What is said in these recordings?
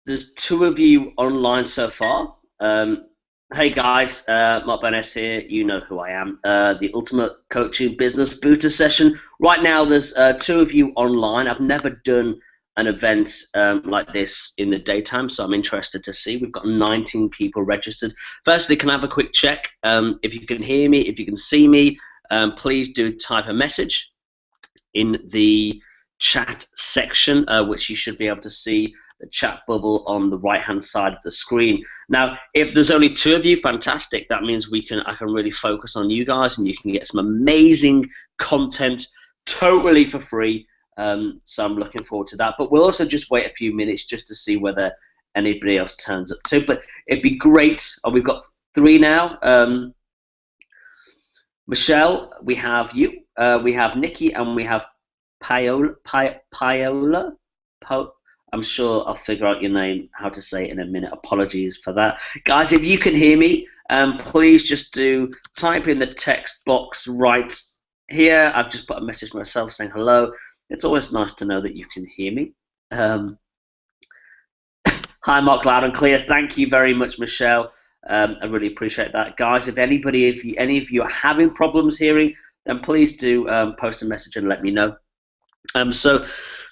There's two of you online so far. Hey guys, Mark Benes here. You know who I am. The Ultimate Coaching Business Booster Session. Right now, there's two of you online. I've never done an event like this in the daytime, so I'm interested to see. We've got 19 people registered. Firstly, can I have a quick check? If you can hear me, if you can see me, please do type a message in the chat section, which you should be able to see the chat bubble on the right hand side of the screen. Now, if there's only two of you, fantastic. That means I can really focus on you guys, and you can get some amazing content totally for free. So I'm looking forward to that. But we'll also just wait a few minutes just to see whether anybody else turns up too. But it'd be great. Oh, we've got three now. Michelle, we have you. We have Nikki, and we have Paola. I'm sure I'll figure out your name, how to say it in a minute. Apologies for that. Guys, if you can hear me, please just do type in the text box right here. I've just put a message myself saying hello. It's always nice to know that you can hear me. Hi, Mark, loud and clear. Thank you very much, Michelle. I really appreciate that. Guys, if any of you are having problems hearing, then please do post a message and let me know. So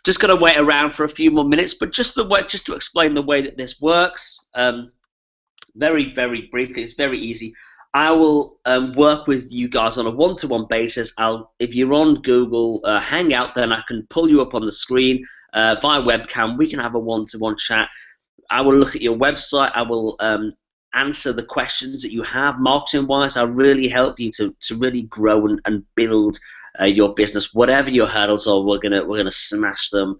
just going to wait around for a few more minutes, but just to explain the way that this works, very, very briefly, it's very easy. I will work with you guys on a one-to-one basis. If you're on Google Hangout, then I can pull you up on the screen via webcam. We can have a one-to-one chat. I will look at your website. I will answer the questions that you have marketing-wise. I'll really help you to really grow and build your business. Whatever your hurdles are, we're gonna smash them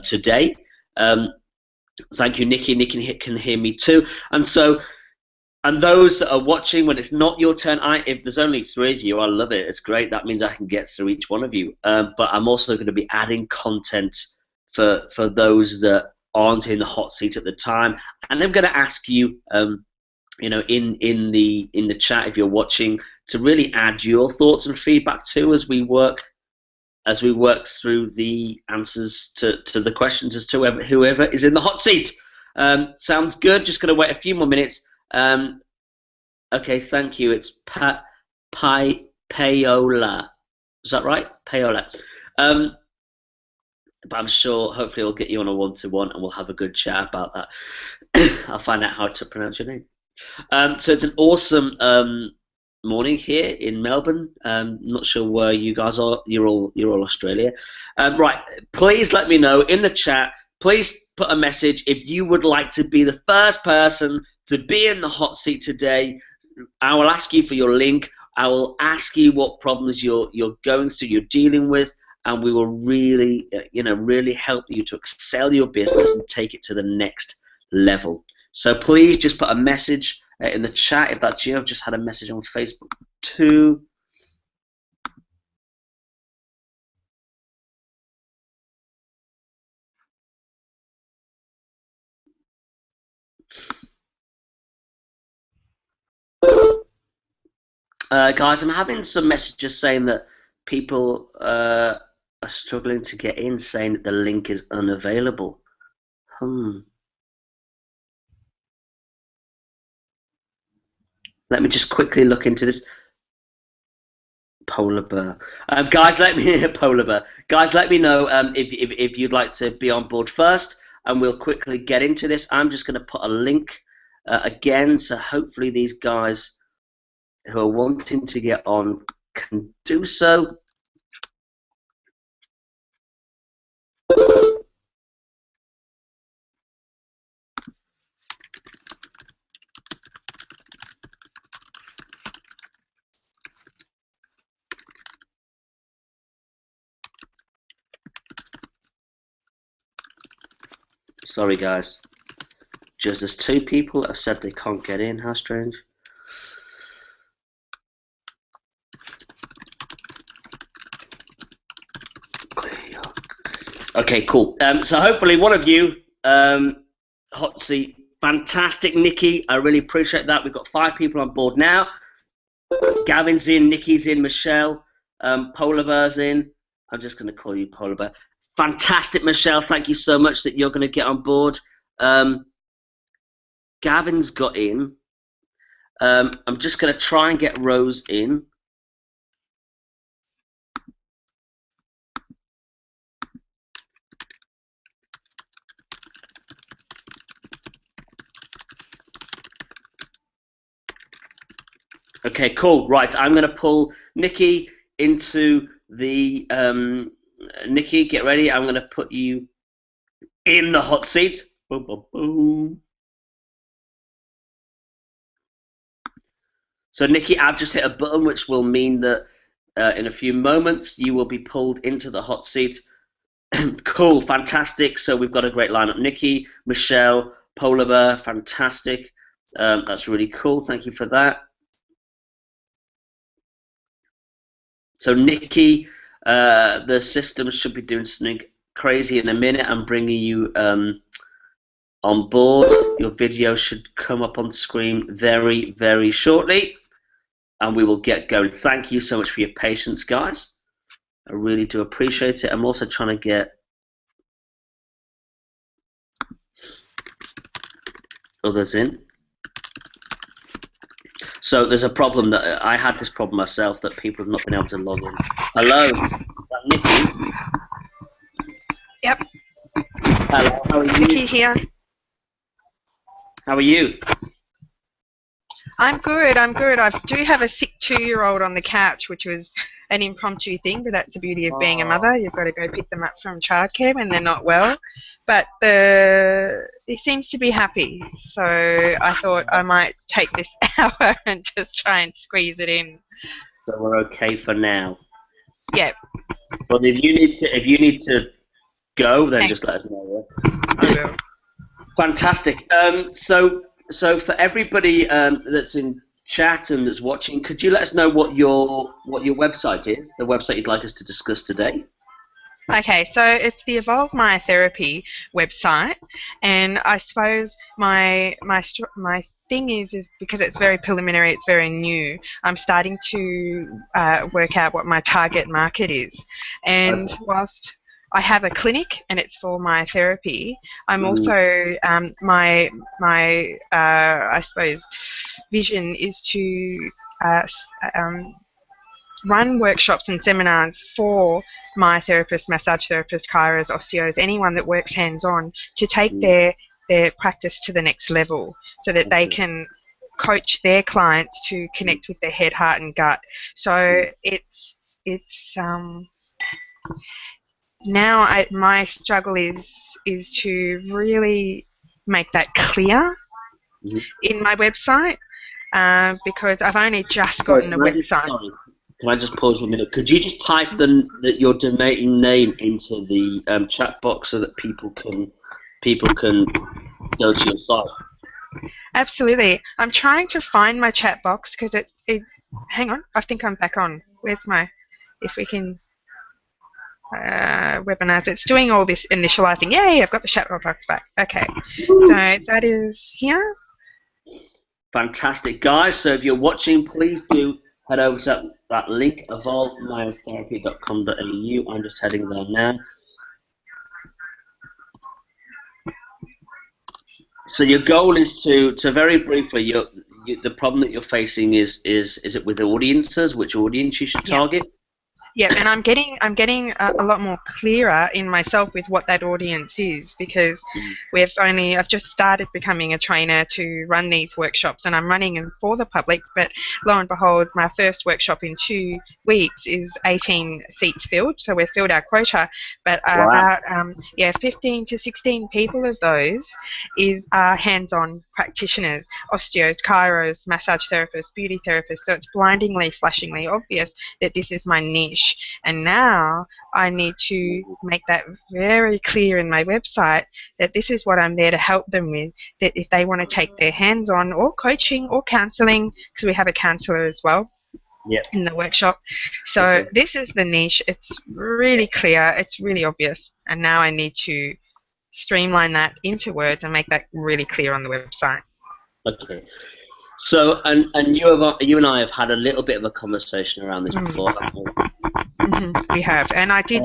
today. Thank you, Nikki. Nikki can hear me too. And those that are watching, when it's not your turn, if there's only three of you, I love it. It's great. That means I can get through each one of you. But I'm also going to be adding content for those that aren't in the hot seat at the time, and I'm going to ask you, you know, in the chat, if you're watching, to really add your thoughts and feedback too as we work through the answers to the questions as to whoever is in the hot seat. Sounds good. Just going to wait a few more minutes. Okay, thank you. It's Paola. Is that right? Paola. But I'm sure, hopefully, I'll get you on a one-to-one, and we'll have a good chat about that. I'll find out how to pronounce your name. So it's an awesome morning here in Melbourne. Not sure where you guys are. You're all Australia. Right. Please let me know in the chat. Please put a message if you would like to be the first person to be in the hot seat today. I will ask you for your link. I will ask you what problems you're going through, you're dealing with, and we will really, really help you to excel your business and take it to the next level. So please just put a message in the chat if that's you. I've just had a message on Facebook too. Guys, I'm having some messages saying that people are struggling to get in, saying that the link is unavailable. Let me just quickly look into this. Polar bear. Guys, let me know if you'd like to be on board first, and we'll quickly get into this. I'm just going to put a link again, so hopefully these guys who are wanting to get on can do so. Sorry guys, just there's two people that have said they can't get in. How strange. Okay, cool. So hopefully one of you, hot seat, fantastic, Nikki. I really appreciate that. We've got 5 people on board now. Gavin's in, Nikki's in, Michelle, Polar Bear's in. I'm just going to call you Polar Bear. Fantastic, Michelle. Thank you so much that you're going to get on board. Gavin's got in. I'm just going to try and get Rose in. Okay, cool. Right, I'm going to pull Nikki into the... Nikki, get ready. I'm going to put you in the hot seat. Boom, boom, boom. So, Nikki, I've just hit a button, which will mean that in a few moments you will be pulled into the hot seat. Cool, fantastic. So we've got a great lineup. Nikki, Michelle, Polar Bear, fantastic. That's really cool. Thank you for that. So, Nikki, the system should be doing something crazy in a minute. I'm bringing you on board. Your video should come up on screen very, very shortly, and we will get going. Thank you so much for your patience, guys. I really do appreciate it. I'm also trying to get others in. So there's a problem that I had this problem myself, that people have not been able to log in. Hello, is that Nikki? Yep. Hello, how are you? Nikki here. How are you? I'm good, I do have a sick 2-year-old on the couch, which was an impromptu thing, but that's the beauty of being a mother. You've got to go pick them up from childcare when they're not well. But he seems to be happy, so I thought I might take this hour and just try and squeeze it in. So we're okay for now. Yep. Well, if you need to go, then just let us know. I will. Fantastic. So for everybody that's in chat and that's watching, could you let us know what your website is, the website you'd like us to discuss today? Okay, so it's the Evolve My Therapy website, and I suppose my thing is because it's very preliminary, it's very new. I'm starting to work out what my target market is, and whilst I have a clinic and it's for my therapy, I'm also my I suppose vision is to run workshops and seminars for my therapists, massage therapists, chiros, osteos, anyone that works hands-on, to take their practice to the next level, so that they can coach their clients to connect with their head, heart, and gut. So it's now my struggle is to really make that clear in my website, because I've only just gotten a website. Can I just pause for a minute? Could you just type your domain name into the chat box so that people can go to your site? Absolutely. I'm trying to find my chat box because it. Hang on, I think I'm back on. Where's my? If we can. Webinars. It's doing all this initializing. Yay! I've got the chat box back. Okay. So that is here. Fantastic, guys. So if you're watching, please do head over to that link, evolvemyotherapy.com.au. I'm just heading there now. So your goal is to very briefly, the problem that you're facing is it with audiences? Which audience you should target? Yeah, and I'm getting a lot more clearer in myself with what that audience is, because I've just started becoming a trainer to run these workshops, and I'm running them for the public, but lo and behold, my first workshop in 2 weeks is 18 seats filled, so we've filled our quota, but about 15 to 16 people of those are hands-on practitioners, osteos, chiros, massage therapists, beauty therapists, so it's blindingly, flashingly obvious that this is my niche. And now I need to make that very clear in my website, that this is what I'm there to help them with, that if they want to take their hands-on or coaching or counselling, because we have a counsellor as well in the workshop. So this is the niche. It's really clear. It's really obvious. And now I need to streamline that into words and make that really clear on the website. Okay. So, and you and I have had a little bit of a conversation around this before, haven't we? We have, and I did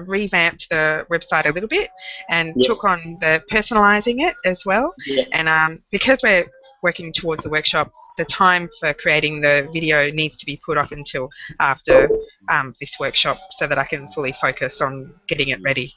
revamped the website a little bit and took on the personalising it as well. Yeah. And because we're working towards the workshop, the time for creating the video needs to be put off until after this workshop, so that I can fully focus on getting it ready.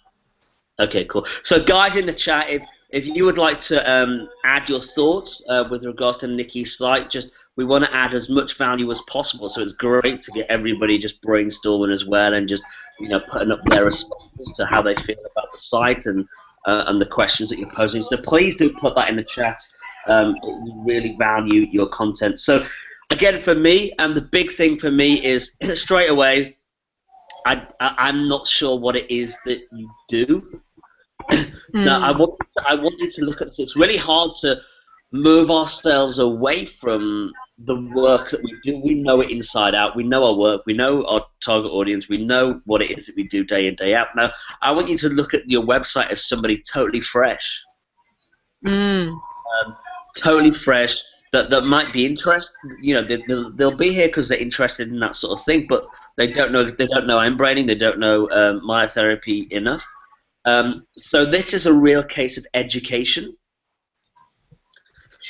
Okay, cool. So, guys in the chat, if you would like to add your thoughts with regards to Nikki's site, we want to add as much value as possible. So it's great to get everybody just brainstorming as well, and just putting up their responses to how they feel about the site and the questions that you're posing. So please do put that in the chat. We really value your content. So again, for me, the big thing for me is straight away, I'm not sure what it is that you do. Now, I want you to look at this. It's really hard to move ourselves away from the work that we do. We know it inside out. We know our work. We know our target audience. We know what it is that we do day in, day out. Now, I want you to look at your website as somebody totally fresh. Totally fresh, that might be interested. They'll be here because they're interested in that sort of thing, but they don't know embraining. They don't know myotherapy enough. So this is a real case of education.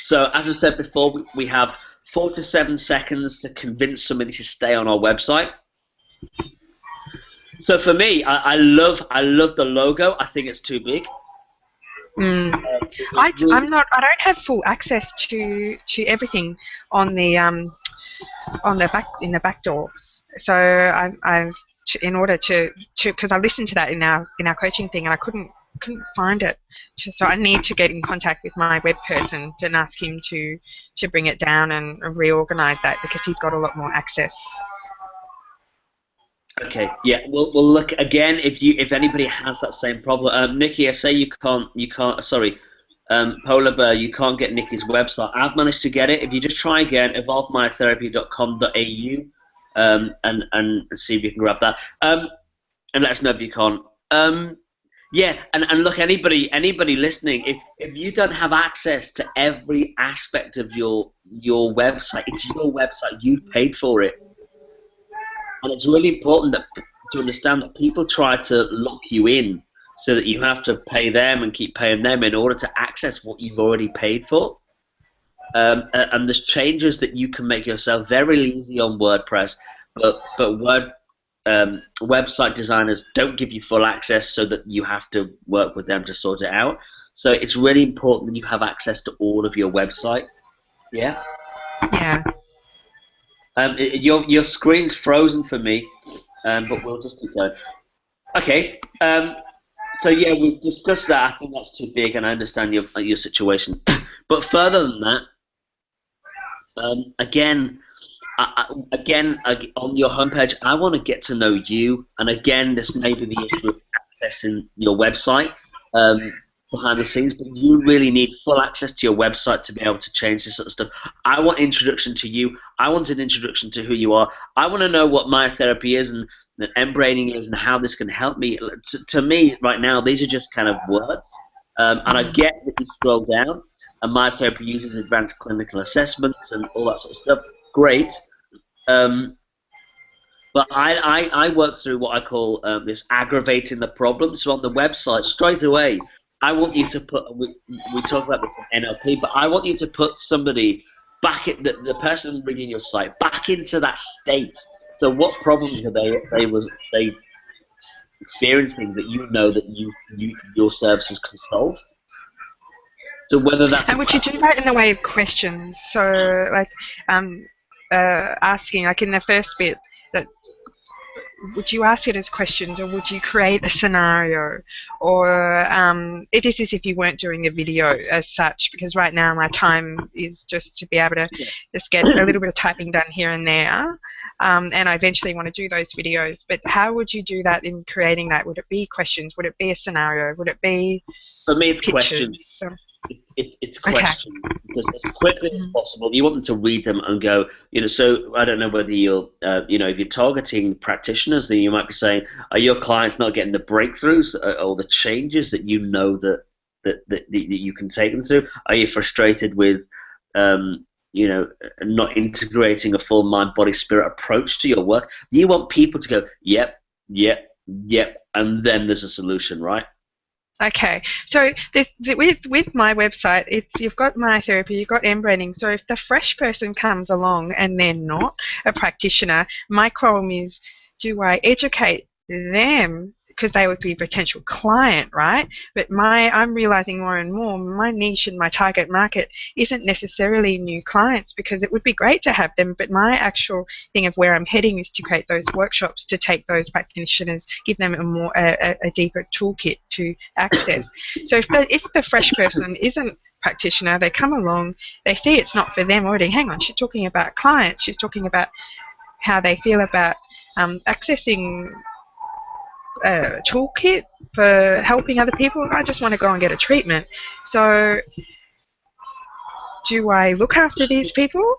So as I said before, we have 4 to 7 seconds to convince somebody to stay on our website. So for me, I love the logo. I think it's too big. I don't have full access to everything on the back door. So I've in order to because I listened to that in our coaching thing, and I couldn't find it. So I need to get in contact with my web person and ask him to bring it down and reorganize that, because he's got a lot more access. Okay, yeah. We'll look again if anybody has that same problem. Nikki, I say you can't. Sorry, Polar Bear, you can't get Nikki's website. I've managed to get it. If you just try again, evolvemyotherapy.com.au, and see if you can grab that. And let us know if you can't. Yeah, and look, anybody listening, if you don't have access to every aspect of your website, it's your website. You've paid for it. And it's really important to understand that people try to lock you in so that you have to pay them and keep paying them in order to access what you've already paid for. And there's changes that you can make yourself very easy on WordPress, but website designers don't give you full access, so that you have to work with them to sort it out. So it's really important that you have access to all of your website. Yeah? Yeah. Your screen's frozen for me, but we'll just keep going. Okay. So yeah, we've discussed that. I think that's too big, and I understand your situation. But further than that, again, on your homepage, I want to get to know you. And again, this may be the issue of accessing your website behind the scenes, but you really need full access to your website to be able to change this sort of stuff. I want introduction to you. I want an introduction to who you are. I want to know what myotherapy is and embraining is and how this can help me. To me, right now, these are just kind of words. And I get that you scroll down, and myotherapy uses advanced clinical assessments and all that sort of stuff. Great. But I work through what I call this aggravating the problem. So on the website, straight away, I want you to put, we talk about this in NLP, but I want you to put somebody back, the person reading your site, back into that state. So what problems are they experiencing that you know that your services can solve? So whether that's... And would you do that in the way of questions? So like asking, like in the first bit, that would you ask it as questions, or would you create a scenario, or it is as if you weren't doing a video as such, because right now my time is just to be able to just get a little bit of typing done here and there, and I eventually want to do those videos. But how would you do that in creating that? Would it be questions? Would it be a scenario? Would it be... For me, it's pictures? Questions. So, it's question, because as quickly as possible, you want them to read them and go, so I don't know whether you're, if you're targeting practitioners, then you might be saying, are your clients not getting the breakthroughs or the changes that you know that you can take them through? Are you frustrated with not integrating a full mind, body, spirit approach to your work. You want people to go, yep, yep, yep, and then there's a solution, right? Okay, so with my website, you've got My Therapy, you've got mBranding. So if the fresh person comes along and they're not a practitioner, my problem is, do I educate them because they would be a potential client, right? But I'm realizing more and more my niche and my target market isn't necessarily new clients, because it would be great to have them, but my actual thing of where I'm heading is to create those workshops to take those practitioners, give them a deeper toolkit to access. So if the fresh person isn't practitioner, they come along, they see it's not for them already. Hang on, she's talking about clients, she's talking about how they feel about accessing a toolkit for helping other people. I just want to go and get a treatment. So do I look after these people?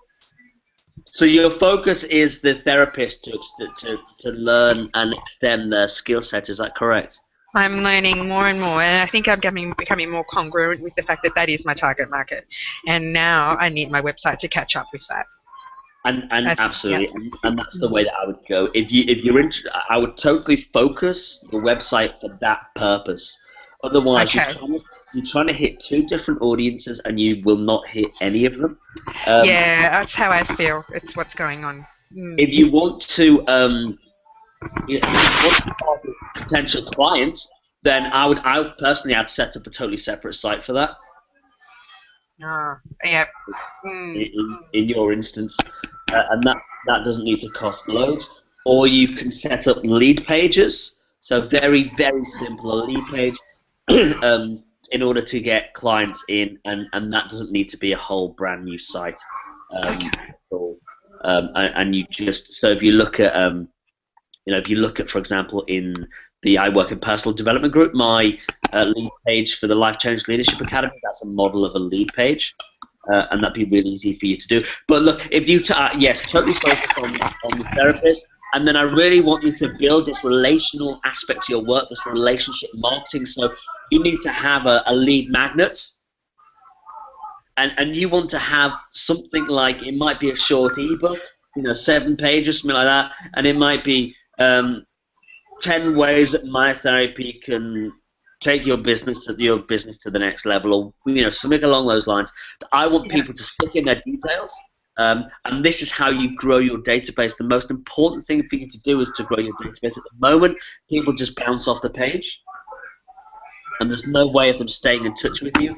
So your focus is the therapist to learn and extend their skill set, is that correct? I'm learning more and more, and I think I'm becoming more congruent with the fact that that is my target market. And now I need my website to catch up with that. And absolutely, yeah. and that's the way that I would go. If you're I would totally focus your website for that purpose. Otherwise, okay. you're trying to hit two different audiences, and you will not hit any of them. Yeah, that's how I feel. It's what's going on. If you want to, target potential clients, then I would personally, I'd set up a totally separate site for that. Yeah. In your instance, and that doesn't need to cost loads. Or you can set up lead pages. So very, very simple, a lead page in order to get clients in, and that doesn't need to be a whole brand new site at all. And you just, so if you look at for example, in the I Work in Personal Development group, my lead page for the Life Change Leadership Academy, that's a model of a lead page, and that'd be really easy for you to do. But look, if you, yes, totally focus on the therapist, and then I really want you to build this relational aspect to your work, this relationship marketing. So you need to have a lead magnet, and you want to have something like, it might be a short ebook, 7 pages, something like that, and it might be 10 ways that My Therapy can take your business to the next level, or something along those lines. I want people to stick in their details, and this is how you grow your database. The most important thing for you to do is to grow your database. At the moment, people just bounce off the page, and there's no way of them staying in touch with you.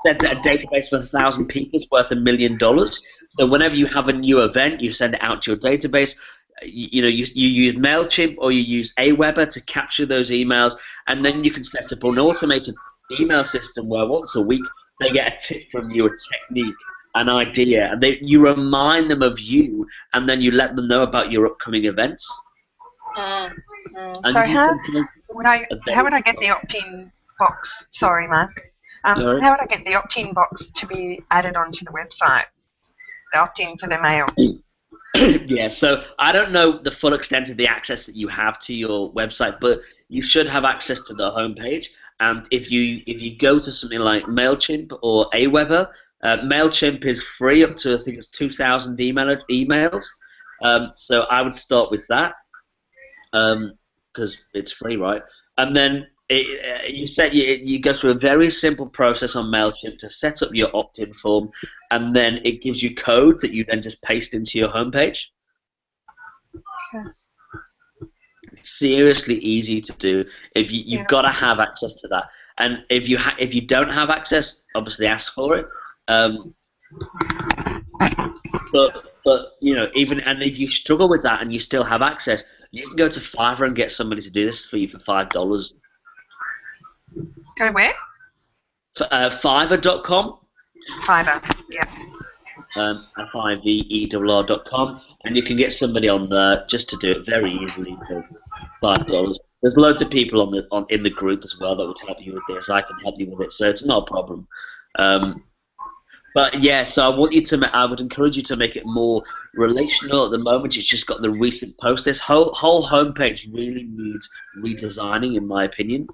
Said that a database with 1,000 people is worth $1 million. So whenever you have a new event, you send it out to your database. You use MailChimp or you use Aweber to capture those emails, and then you can set up an automated email system where once a week they get a tip from you, a technique, an idea, and you remind them of you, and then you let them know about your upcoming events. So how would I get the opt-in box? Sorry, Mark. How would I get the opt-in box to be added onto the website? The opt-in for the mail. Yeah, so I don't know the full extent of the access that you have to your website, but you should have access to the homepage. And if you go to something like MailChimp or Aweber, MailChimp is free up to, I think it's 2,000 emails. So I would start with that because it's free, right? And then you go through a very simple process on MailChimp to set up your opt-in form, and then it gives you code that you then just paste into your homepage. Okay. Seriously easy to do. If you've got to have access to that, and if you don't have access, obviously ask for it. But even if you struggle with that and you still have access, you can go to Fiverr and get somebody to do this for you for $5. Go where? Fiverr.com. Fiverr, yeah. FIVERR.com, and you can get somebody on there just to do it very easily for $5. There's loads of people in the group as well that would help you with this. I can help you with it, so it's not a problem. But yeah, so I would encourage you to make it more relational. At the moment, it's just got the recent post. This whole homepage really needs redesigning, in my opinion.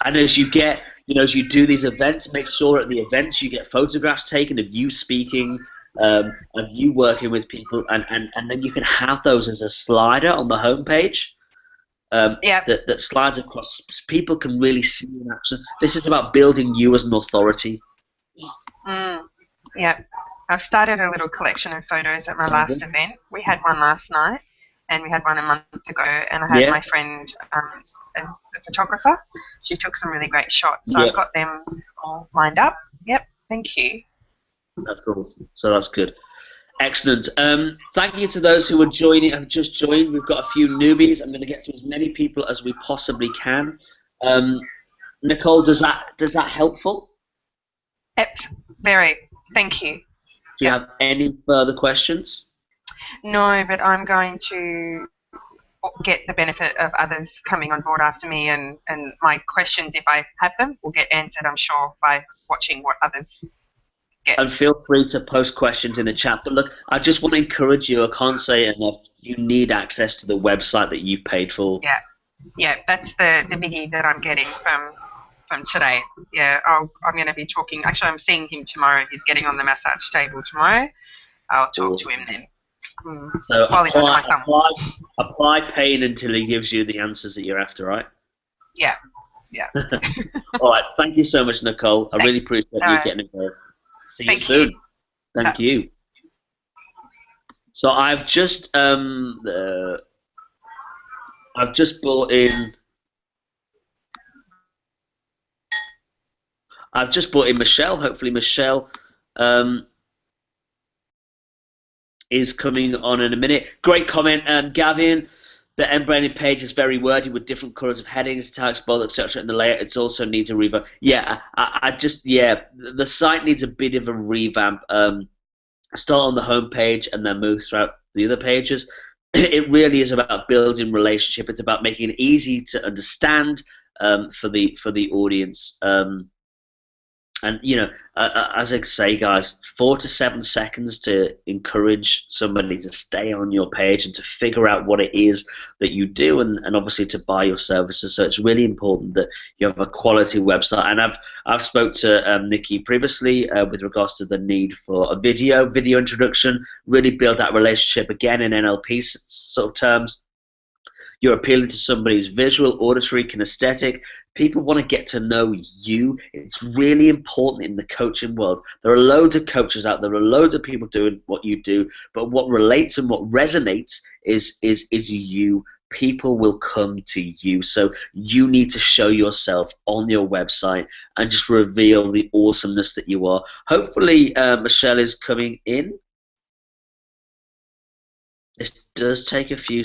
And as you get as you do these events, make sure at the events you get photographs taken of you speaking, of you working with people, and then you can have those as a slider on the homepage. That slides across. People can really see in action. This is about building you as an authority. Yeah. I've started a little collection of photos at my last event. We had one last night, and we had one a month ago, and I had my friend as a photographer. She took some really great shots, so I've got them all lined up. Yep, thank you. That's awesome. So that's good. Excellent. Thank you to those who are joining. Have just joined. We've got a few newbies. I'm going to get to as many people as we possibly can. Nicole, does that helpful? Yep, very. Thank you. Do you have any further questions? No, but I'm going to get the benefit of others coming on board after me, and my questions, if I have them, will get answered, I'm sure, by watching what others get. And feel free to post questions in the chat. But look, I just want to encourage you, I can't say it enough, you need access to the website that you've paid for. Yeah, that's the biggie that I'm getting from today. Yeah, I'm going to be talking, actually I'm seeing him tomorrow. He's getting on the massage table tomorrow. I'll talk to him then. So apply pain until he gives you the answers that you're after, right? Yeah. All right, thank you so much, Nicole. I really appreciate you getting involved. See you soon. Thank you. So I've just brought in Michelle. Hopefully Michelle is coming on in a minute. Great comment, Gavin. The end-branded page is very wordy with different colors of headings, tags, bold, etc. And the layout, it also needs a revamp. Yeah, the site needs a bit of a revamp. Start on the home page and then move throughout the other pages. It really is about building relationship. It's about making it easy to understand for the audience. And as I say, guys, 4 to 7 seconds to encourage somebody to stay on your page and to figure out what it is that you do, and obviously to buy your services. So it's really important that you have a quality website. And I've spoke to Nikki previously with regards to the need for a video introduction. Really build that relationship again in NLP sort of terms. You're appealing to somebody's visual, auditory, kinesthetic. People want to get to know you. It's really important in the coaching world. There are loads of coaches out there. There are loads of people doing what you do. But what relates and what resonates is you. People will come to you. So you need to show yourself on your website and just reveal the awesomeness that you are. Hopefully, Michelle is coming in. This does take a few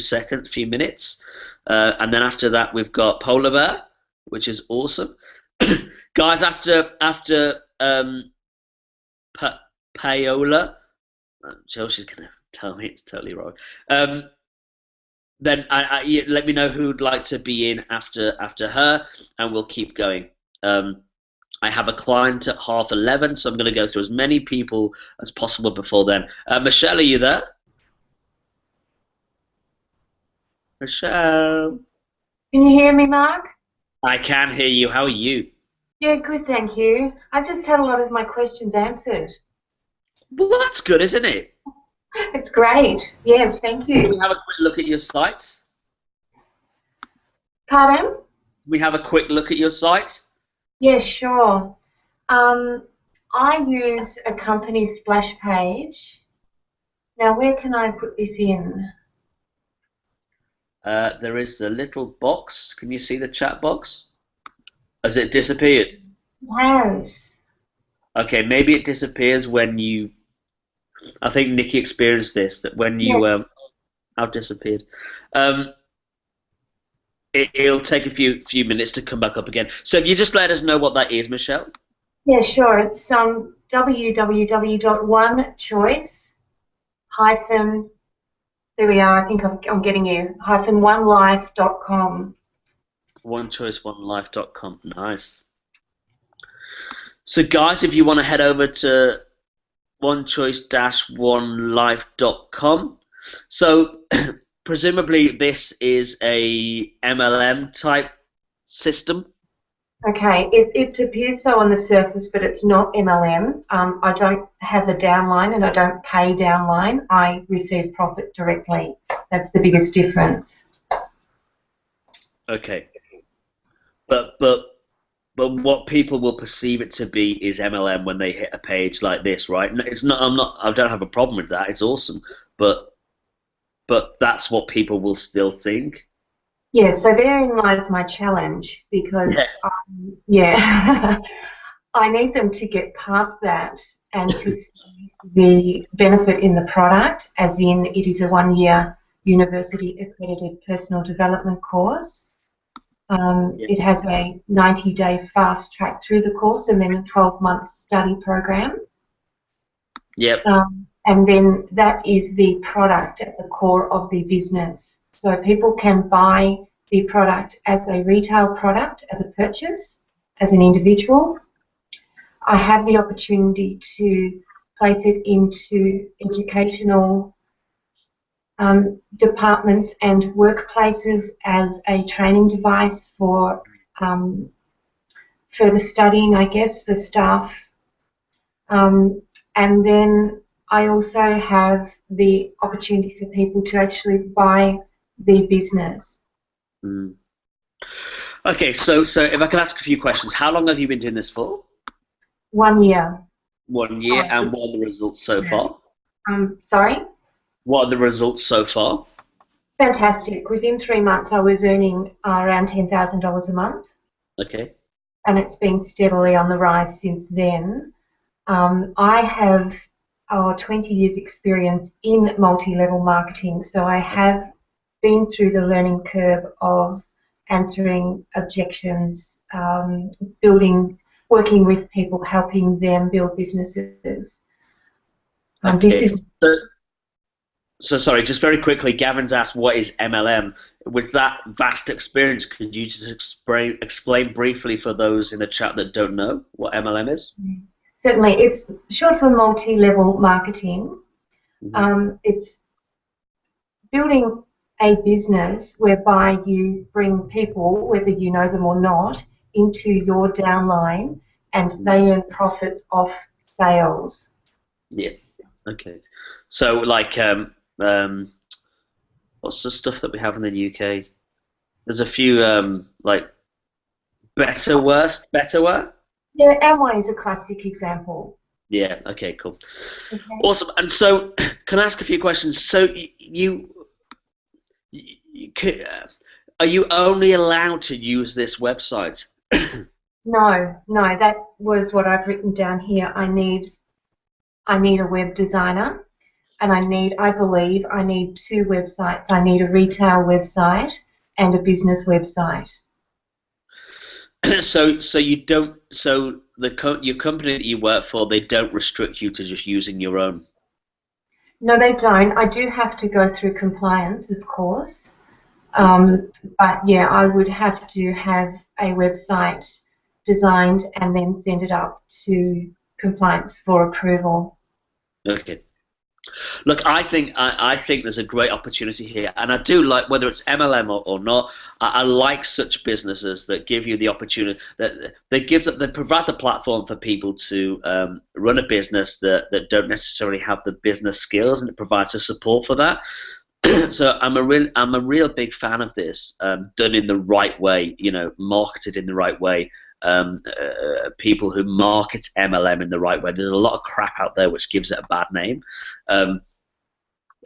minutes, and then after that we've got Polar Bear, which is awesome. Guys, after Paola, Chelsea's gonna tell me it's totally wrong. Then let me know who'd like to be in after her, and we'll keep going. I have a client at 11:30, so I'm going to go through as many people as possible before then. Michelle, are you there? Michelle. Can you hear me, Mark? I can hear you. How are you? Yeah, good, thank you. I've just had a lot of my questions answered. Well, that's good, isn't it? It's great. Yes, thank you. Can we have a quick look at your site? Pardon? Can we have a quick look at your site? Yeah, sure. I use a company splash page. Now, where can I put this in? There is a little box. Can you see the chat box? Has it disappeared? It has. Okay, maybe it disappears when you... I think Nikki experienced this, that when you... I've disappeared. It'll take a few minutes to come back up again. So if you just let us know what that is, Michelle. Yeah, sure. It's www.onechoice- there we are, I think I'm getting you, -onelife.com. Onechoiceonelife.com, nice. So guys, if you want to head over to onechoice-onelife.com, so presumably this is a MLM type system. Okay, it appears so on the surface, but it's not MLM. I don't have a downline and I don't pay downline. I receive profit directly. That's the biggest difference. Okay, but what people will perceive it to be is MLM when they hit a page like this, right? It's not. I don't have a problem with that. It's awesome, but that's what people will still think. Yeah, so therein lies my challenge because, Yeah. yeah, I need them to get past that and to see the benefit in the product, as in it is a 1-year university accredited personal development course. It has a 90-day fast track through the course and then a 12-month study program. Yep. And then that is the product at the core of the business. So people can buy the product as a retail product, as a purchase, as an individual. I have the opportunity to place it into educational departments and workplaces as a training device for further studying, I guess, for staff. And then I also have the opportunity for people to actually buy the business. Mm. Okay, so if I can ask a few questions, how long have you been doing this for? 1 year. 1 year, and what are the results so far? Sorry? What are the results so far? Fantastic. Within 3 months, I was earning around $10,000 a month. Okay. And it's been steadily on the rise since then. I have 20 years experience in multi-level marketing, so I have been through the learning curve of answering objections, working with people, helping them build businesses. Okay. So sorry, just very quickly, Gavin's asked, what is MLM? With that vast experience, could you just explain briefly for those in the chat that don't know what MLM is? Certainly. It's short for multi-level marketing. It's building a business whereby you bring people, whether you know them or not, into your downline and they earn profits off sales. Yeah. Okay. So like what's the stuff that we have in the UK? There's a few like Betterware. Yeah, Amway is a classic example. Yeah. Okay. Cool. Okay. Awesome. And so, can I ask a few questions? So, are you only allowed to use this website? No. That was what I've written down here. I need a web designer, and I believe I need 2 websites. I need a retail website and a business website. So you don't. So your company that you work for, they don't restrict you to just using your own. No, they don't. I do have to go through compliance, of course. But yeah, I would have to have a website designed and then send it up to compliance for approval. Okay. Look, I think there's a great opportunity here, and I do like, whether it's MLM or not. I like such businesses that give you the opportunity, that they provide the platform for people to run a business that don't necessarily have the business skills, and it provides the support for that. So I'm a real big fan of this, done in the right way, marketed in the right way. People who market MLM in the right way. There's a lot of crap out there which gives it a bad name,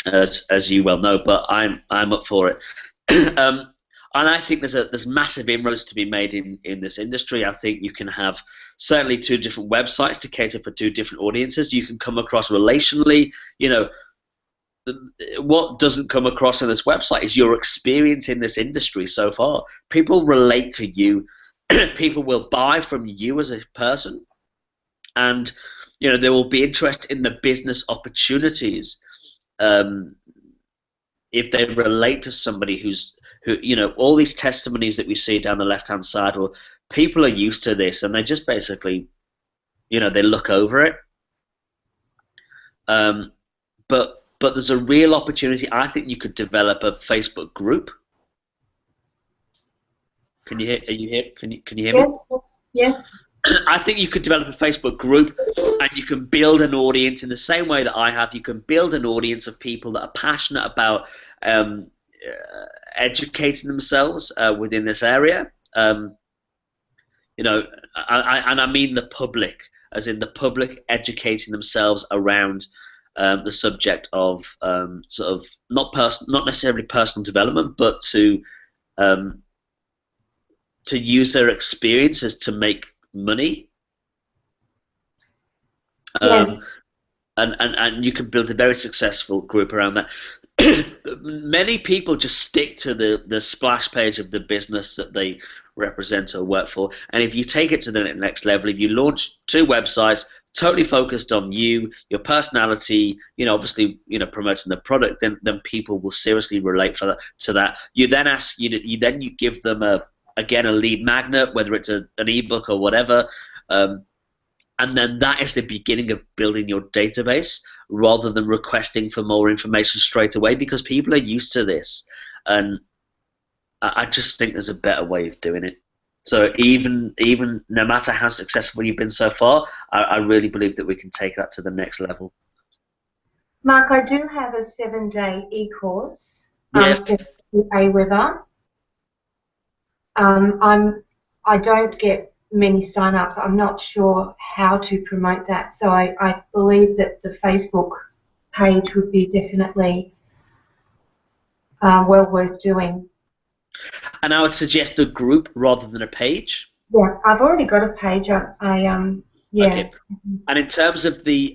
as you well know. But I'm up for it, and I think there's massive inroads to be made in this industry. I think you can have certainly 2 different websites to cater for 2 different audiences. You can come across relationally. What doesn't come across on this website is your experience in this industry so far. People relate to you. People will buy from you as a person, and they will be interested in the business opportunities if they relate to somebody who all these testimonies that we see down the left-hand side. Well, people are used to this, and they just basically they look over it. But there's a real opportunity. I think you could develop a Facebook group. Can you hear? Are you here? Can you hear me? Yes. I think you could develop a Facebook group, and you can build an audience in the same way that I have. You can build an audience of people that are passionate about educating themselves within this area. You know, and I mean the public, as in the public educating themselves around the subject of sort of not necessarily personal development, but to use their experiences to make money. Yes. And you can build a very successful group around that. Many people just stick to the splash page of the business that they represent or work for, and if you take it to the next level, if you launch 2 websites totally focused on you, your personality, you know, obviously, you know, promoting the product, then people will seriously relate to that. You then you give them a lead magnet, whether it's an ebook or whatever, and then that is the beginning of building your database, rather than requesting for more information straight away, because people are used to this. And I just think there's a better way of doing it. So even no matter how successful you've been so far, I really believe that we can take that to the next level. Mark, I do have a 7-day e-course Yeah. with Aweber. I don't get many sign-ups. I'm not sure how to promote that, so I believe that the Facebook page would be definitely well worth doing. And I would suggest a group rather than a page. Yeah, I've already got a page. Yeah. Okay. And in terms of the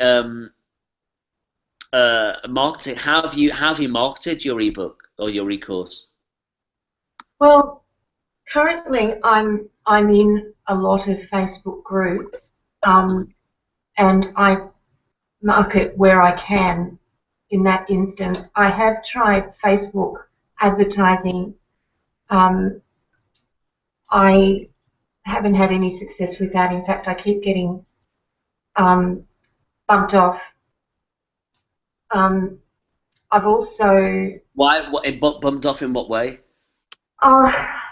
marketing, how have you marketed your ebook or your e-course? Well, currently I'm in a lot of Facebook groups, and I market where I can. In that instance, I have tried Facebook advertising. I haven't had any success with that. In fact, I keep getting bumped off. I've also... Why? Bumped off in what way?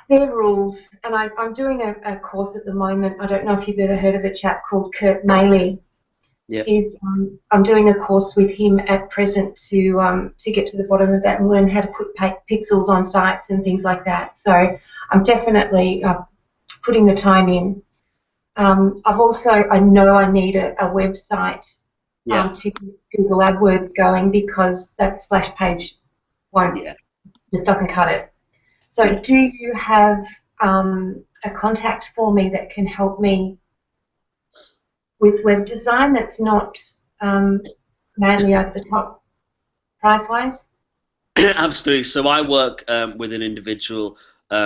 Their rules, and I'm doing a course at the moment. I don't know if you've ever heard of a chap called Kurt Maley. Yeah. I'm doing a course with him at present to get to the bottom of that and learn how to put pixels on sites and things like that. So I'm definitely putting the time in. I know I need a website to get Google AdWords going, because that splash page just doesn't cut it. So do you have a contact for me that can help me with web design that's not mainly over the top price-wise? Absolutely. So I work with an individual.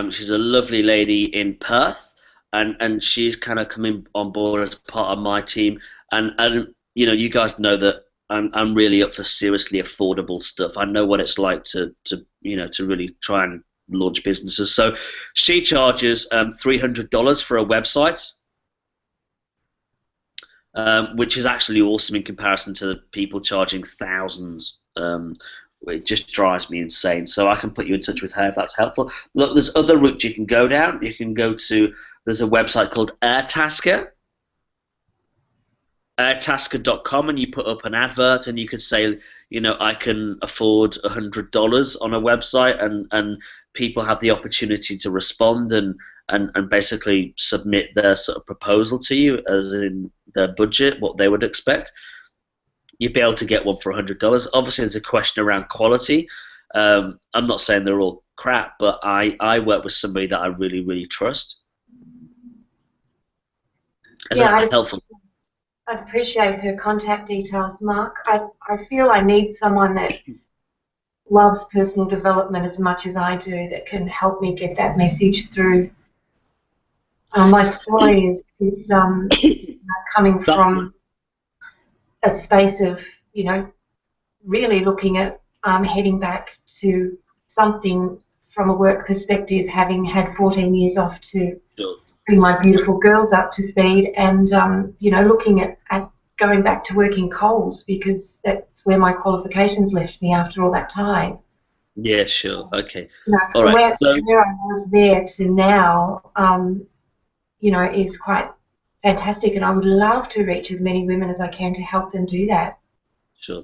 She's a lovely lady in Perth, and she's kind of coming on board as part of my team. And you know, you guys know that I'm really up for seriously affordable stuff. I know what it's like to really try and launch businesses. So she charges $300 for a website, which is actually awesome in comparison to the people charging thousands. It just drives me insane. So I can put you in touch with her if that's helpful. Look, there's other routes you can go down. You can go to, there's a website called Airtasker, airtasker.com, and you put up an advert, and you could say, you know, I can afford $100 on a website, and people have the opportunity to respond and basically submit their sort of proposal to you, as in their budget, what they would expect. You'd be able to get one for $100. Obviously, there's a question around quality. I'm not saying they're all crap, but I work with somebody that I really, really trust. Is that helpful? I'd appreciate her contact details, Mark. I feel I need someone that loves personal development as much as I do, that can help me get that message through. My story is coming from a space of, you know, really looking at heading back to something from a work perspective, having had 14 years off to bring my beautiful girls up to speed, and you know, looking at going back to working Coles, because that's where my qualifications left me after all that time. Yeah, sure. Okay. You know, All from right. So, where I was there to now, you know, is quite fantastic, and I would love to reach as many women as I can to help them do that. sure.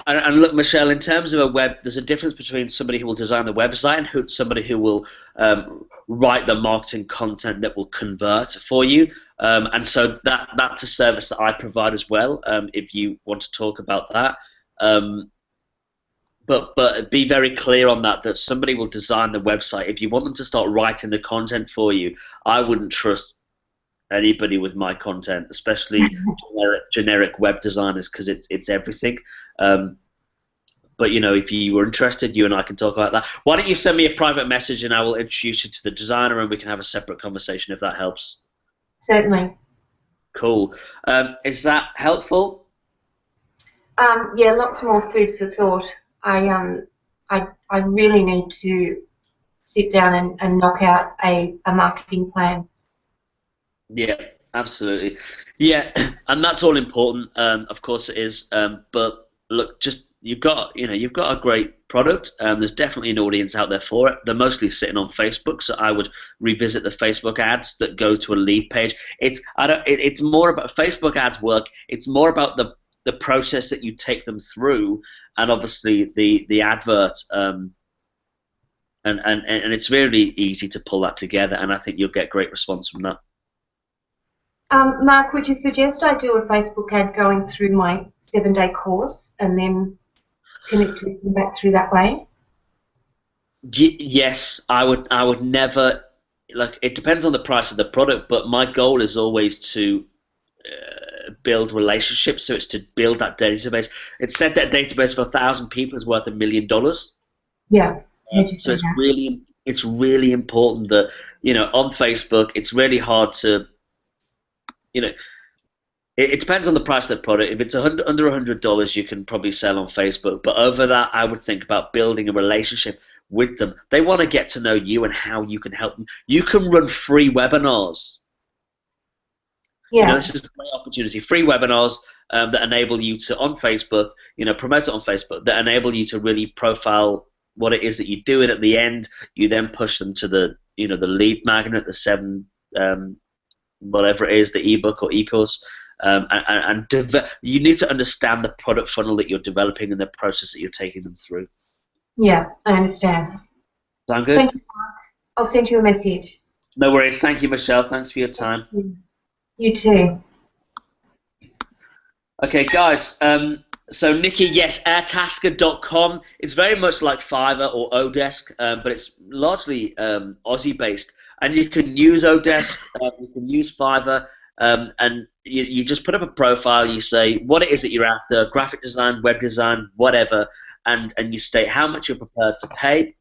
And look, Michelle, in terms of a web, there's a difference between somebody who will design the website and somebody who will write the marketing content that will convert for you. And so that's a service that I provide as well. If you want to talk about that. But be very clear on that somebody will design the website. If you want them to start writing the content for you, I wouldn't trust anybody with my content, especially generic web designers, because it's everything. But you know, if you were interested, you and I can talk about that. Why don't you send me a private message and I will introduce you to the designer and we can have a separate conversation if that helps. Certainly. Cool. Is that helpful? Yeah, lots more food for thought. I really need to sit down and knock out a marketing plan. Yeah, absolutely. Yeah, and that's all important. Of course it is. But look, just you've got a great product. There's definitely an audience out there for it. They're mostly sitting on Facebook, so I would revisit the Facebook ads that go to a lead page. It's more about Facebook ads work. It's more about the process that you take them through, and obviously the advert. And it's really easy to pull that together, and I think you'll get great response from that. Mark, would you suggest I do a Facebook ad going through my 7-day course and then connect with them back through that way? Yes, I would never, like, it depends on the price of the product, but my goal is always to build relationships, so it's to build that database. It's said that database for 1,000 people is worth $1 million. Yeah. So it's really important that, you know, on Facebook, it's really hard to, you know, it depends on the price of the product. If it's under $100, you can probably sell on Facebook. But over that, I would think about building a relationship with them. They want to get to know you and how you can help them. You can run free webinars. Yeah. You know, this is a great opportunity. Free webinars that enable you to, on Facebook, you know, promote it on Facebook, that enable you to really profile what it is that you do. And at the end, you then push them to the, you know, the lead magnet, the 7, whatever it is, the ebook or e-course. You need to understand the product funnel that you're developing and the process that you're taking them through. Yeah, I understand. Sound good? Thank you, Mark. I'll send you a message. No worries. Thank you, Michelle. Thanks for your time. You too. Okay, guys. So, Nikki, yes, airtasker.com is very much like Fiverr or Odesk, but it's largely Aussie-based. And you can use Odesk, you can use Fiverr, and you just put up a profile, you say what it is that you're after, graphic design, web design, whatever, and you state how much you're prepared to pay,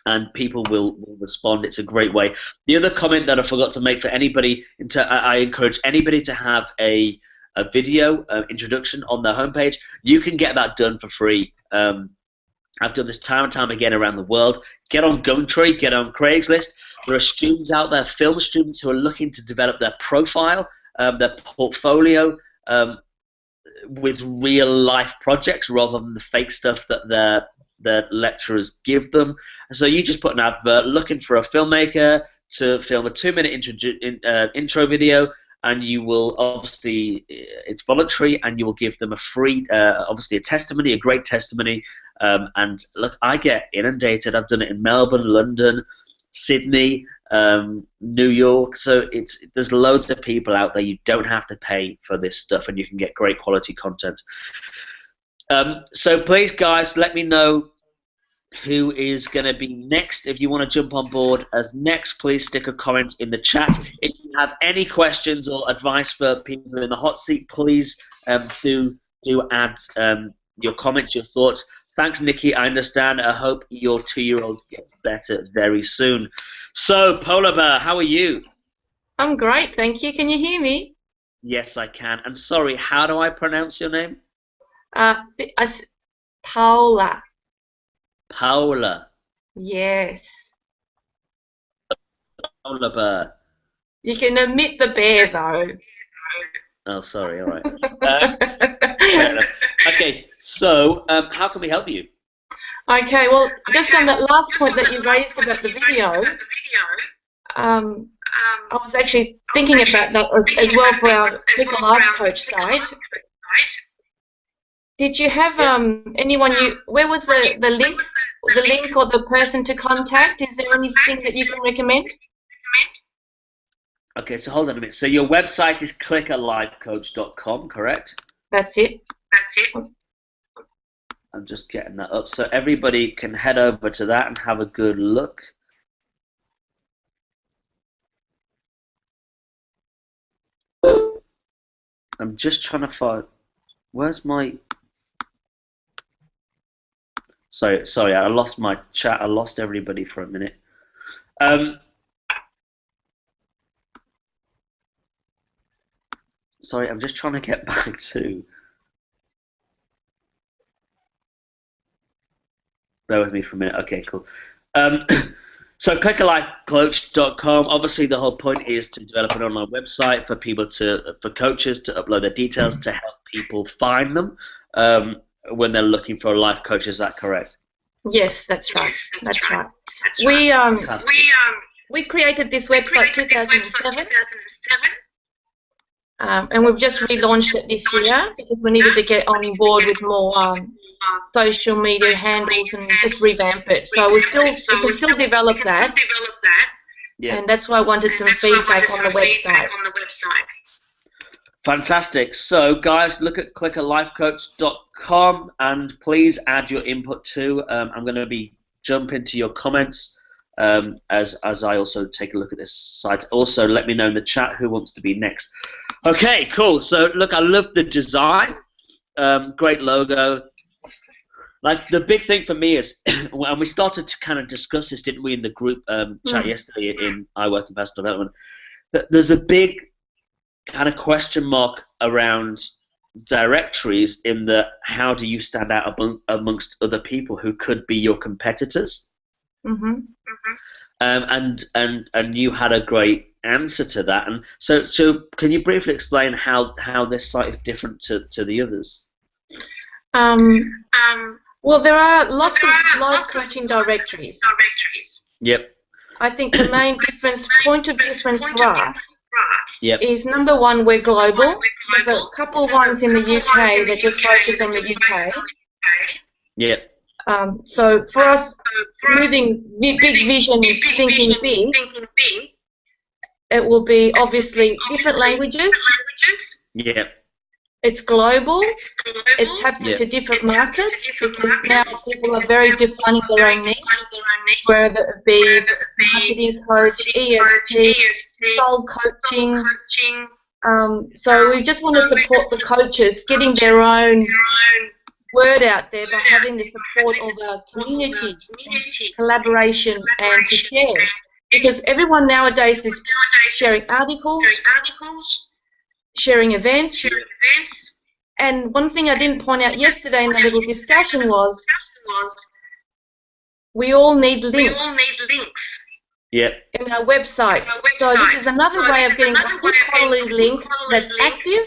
and people will respond. It's a great way. The other comment that I forgot to make for anybody, I encourage anybody to have a video introduction on their homepage. You can get that done for free. I've done this time and time again around the world. Get on Gumtree, get on Craigslist. There are students out there, film students, who are looking to develop their profile, their portfolio with real-life projects rather than the fake stuff that their lecturers give them. So you just put an advert looking for a filmmaker to film a 2-minute intro video, and you will obviously, it's voluntary, and you will give them a free, obviously a testimony, a great testimony. And look, I get inundated. I've done it in Melbourne, London, Sydney, New York. So there's loads of people out there. You don't have to pay for this stuff, and you can get great quality content. So please, guys, let me know who is going to be next. If you want to jump on board as next, please stick a comment in the chat. If you have any questions or advice for people in the hot seat, please do add your comments, your thoughts. Thanks, Nikki. I understand. I hope your 2-year-old gets better very soon. So, Polar Bear, how are you? I'm great, thank you. Can you hear me? Yes, I can. And sorry, how do I pronounce your name? Paula. Paula. Yes. Polar Bear. You can omit the bear, though. Oh, sorry. All right. Fair enough. Okay. So, how can we help you? Okay, well, just on that last point that you raised about the video, I was actually thinking about that as well for our Click Alive Coach site. Did you have anyone where was the link or the person to contact? Is there anything that you can recommend? Okay, so hold on a minute. So your website is clickalivecoach.com, correct? That's it. I'm just getting that up so everybody can head over to that and have a good look. I'm just trying to find, where's my, sorry, I lost my chat. I lost everybody for a minute. Sorry, I'm just trying to get back to. Bear with me for a minute. Okay, cool. So clickalivecoach.com. Obviously, the whole point is to develop an online website for coaches to upload their details to help people find them when they're looking for a life coach. Is that correct? Yes, that's right. That's right. We created this website 2007. And we've just relaunched it this year because we needed to get on board with more social media handles and just revamp it. So we can still develop that. Yeah. And that's why I wanted some feedback on the website. Fantastic. So guys, look at clickalifecoach.com and please add your input too. I'm going to be jumping to your comments as I also take a look at this site. Also, let me know in the chat who wants to be next. Okay, cool. So look, I love the design. Great logo. Like the big thing for me is, and we started to kind of discuss this, didn't we, in the group chat yesterday in I Work in Personal Development, that there's a big kind of question mark around directories in the how do you stand out amongst other people who could be your competitors? And you had a great answer to that. And so can you briefly explain how this site is different to the others? Well, there are lots of live coaching directories. Yep. I think the main point of difference for us Yep. is, number one, we're global. There's a couple of ones in the UK that just focus on the UK. Yep. So for us, moving big vision, thinking big, it will be obviously different languages. Yep. It's global. It taps into different markets because now people are very defining their own needs, whether it be marketing coach, EFT, soul coaching. So we just want to support the coaches getting their own word out there by having the support of our community, collaboration, and to share. Because everyone nowadays is sharing articles, sharing events. And one thing I didn't point out yesterday in the little discussion was we all need links. Yep. In our websites. So this is another way of getting a good quality link that's active.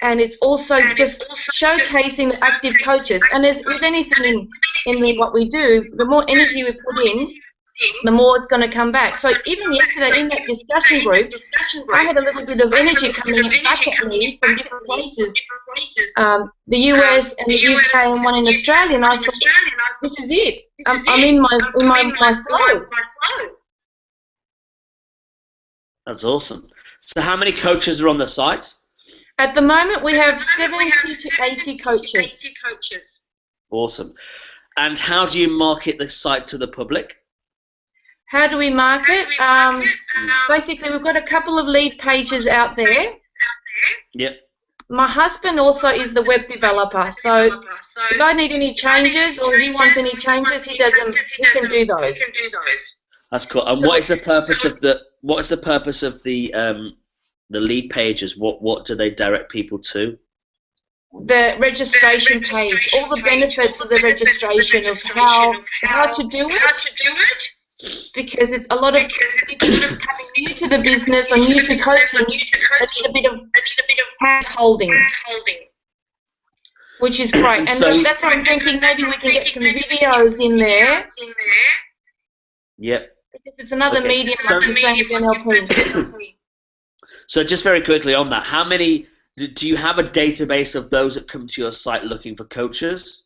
And it's also just showcasing the active coaches. And as with anything in what we do, the more energy we put in, the more it's going to come back. So even yesterday in that discussion group, I had a little bit of energy coming back at me from different places, the US and the UK and one in Australia, and I thought, this is it. I'm in my flow. That's awesome. So how many coaches are on the site? At the moment, we have 70 to 80 coaches. Awesome. And how do you market the site to the public? How do we market? Basically, we've got a couple of lead pages out there. Yep. My husband also is the web developer, so if I need any changes or he wants any changes, he can do those. That's cool. And what is the purpose of the lead pages? What do they direct people to? The registration page, all the benefits of the registration of how to do it. Because it's a lot of people coming new to the business or new to coaching, they need a bit of hand holding. which is great. And So- that's what I'm thinking. Maybe we can get some videos in there Yep. because it's another Okay. medium So- like the same with NLP. So just very quickly on that, how many do you have a database of those that come to your site looking for coaches?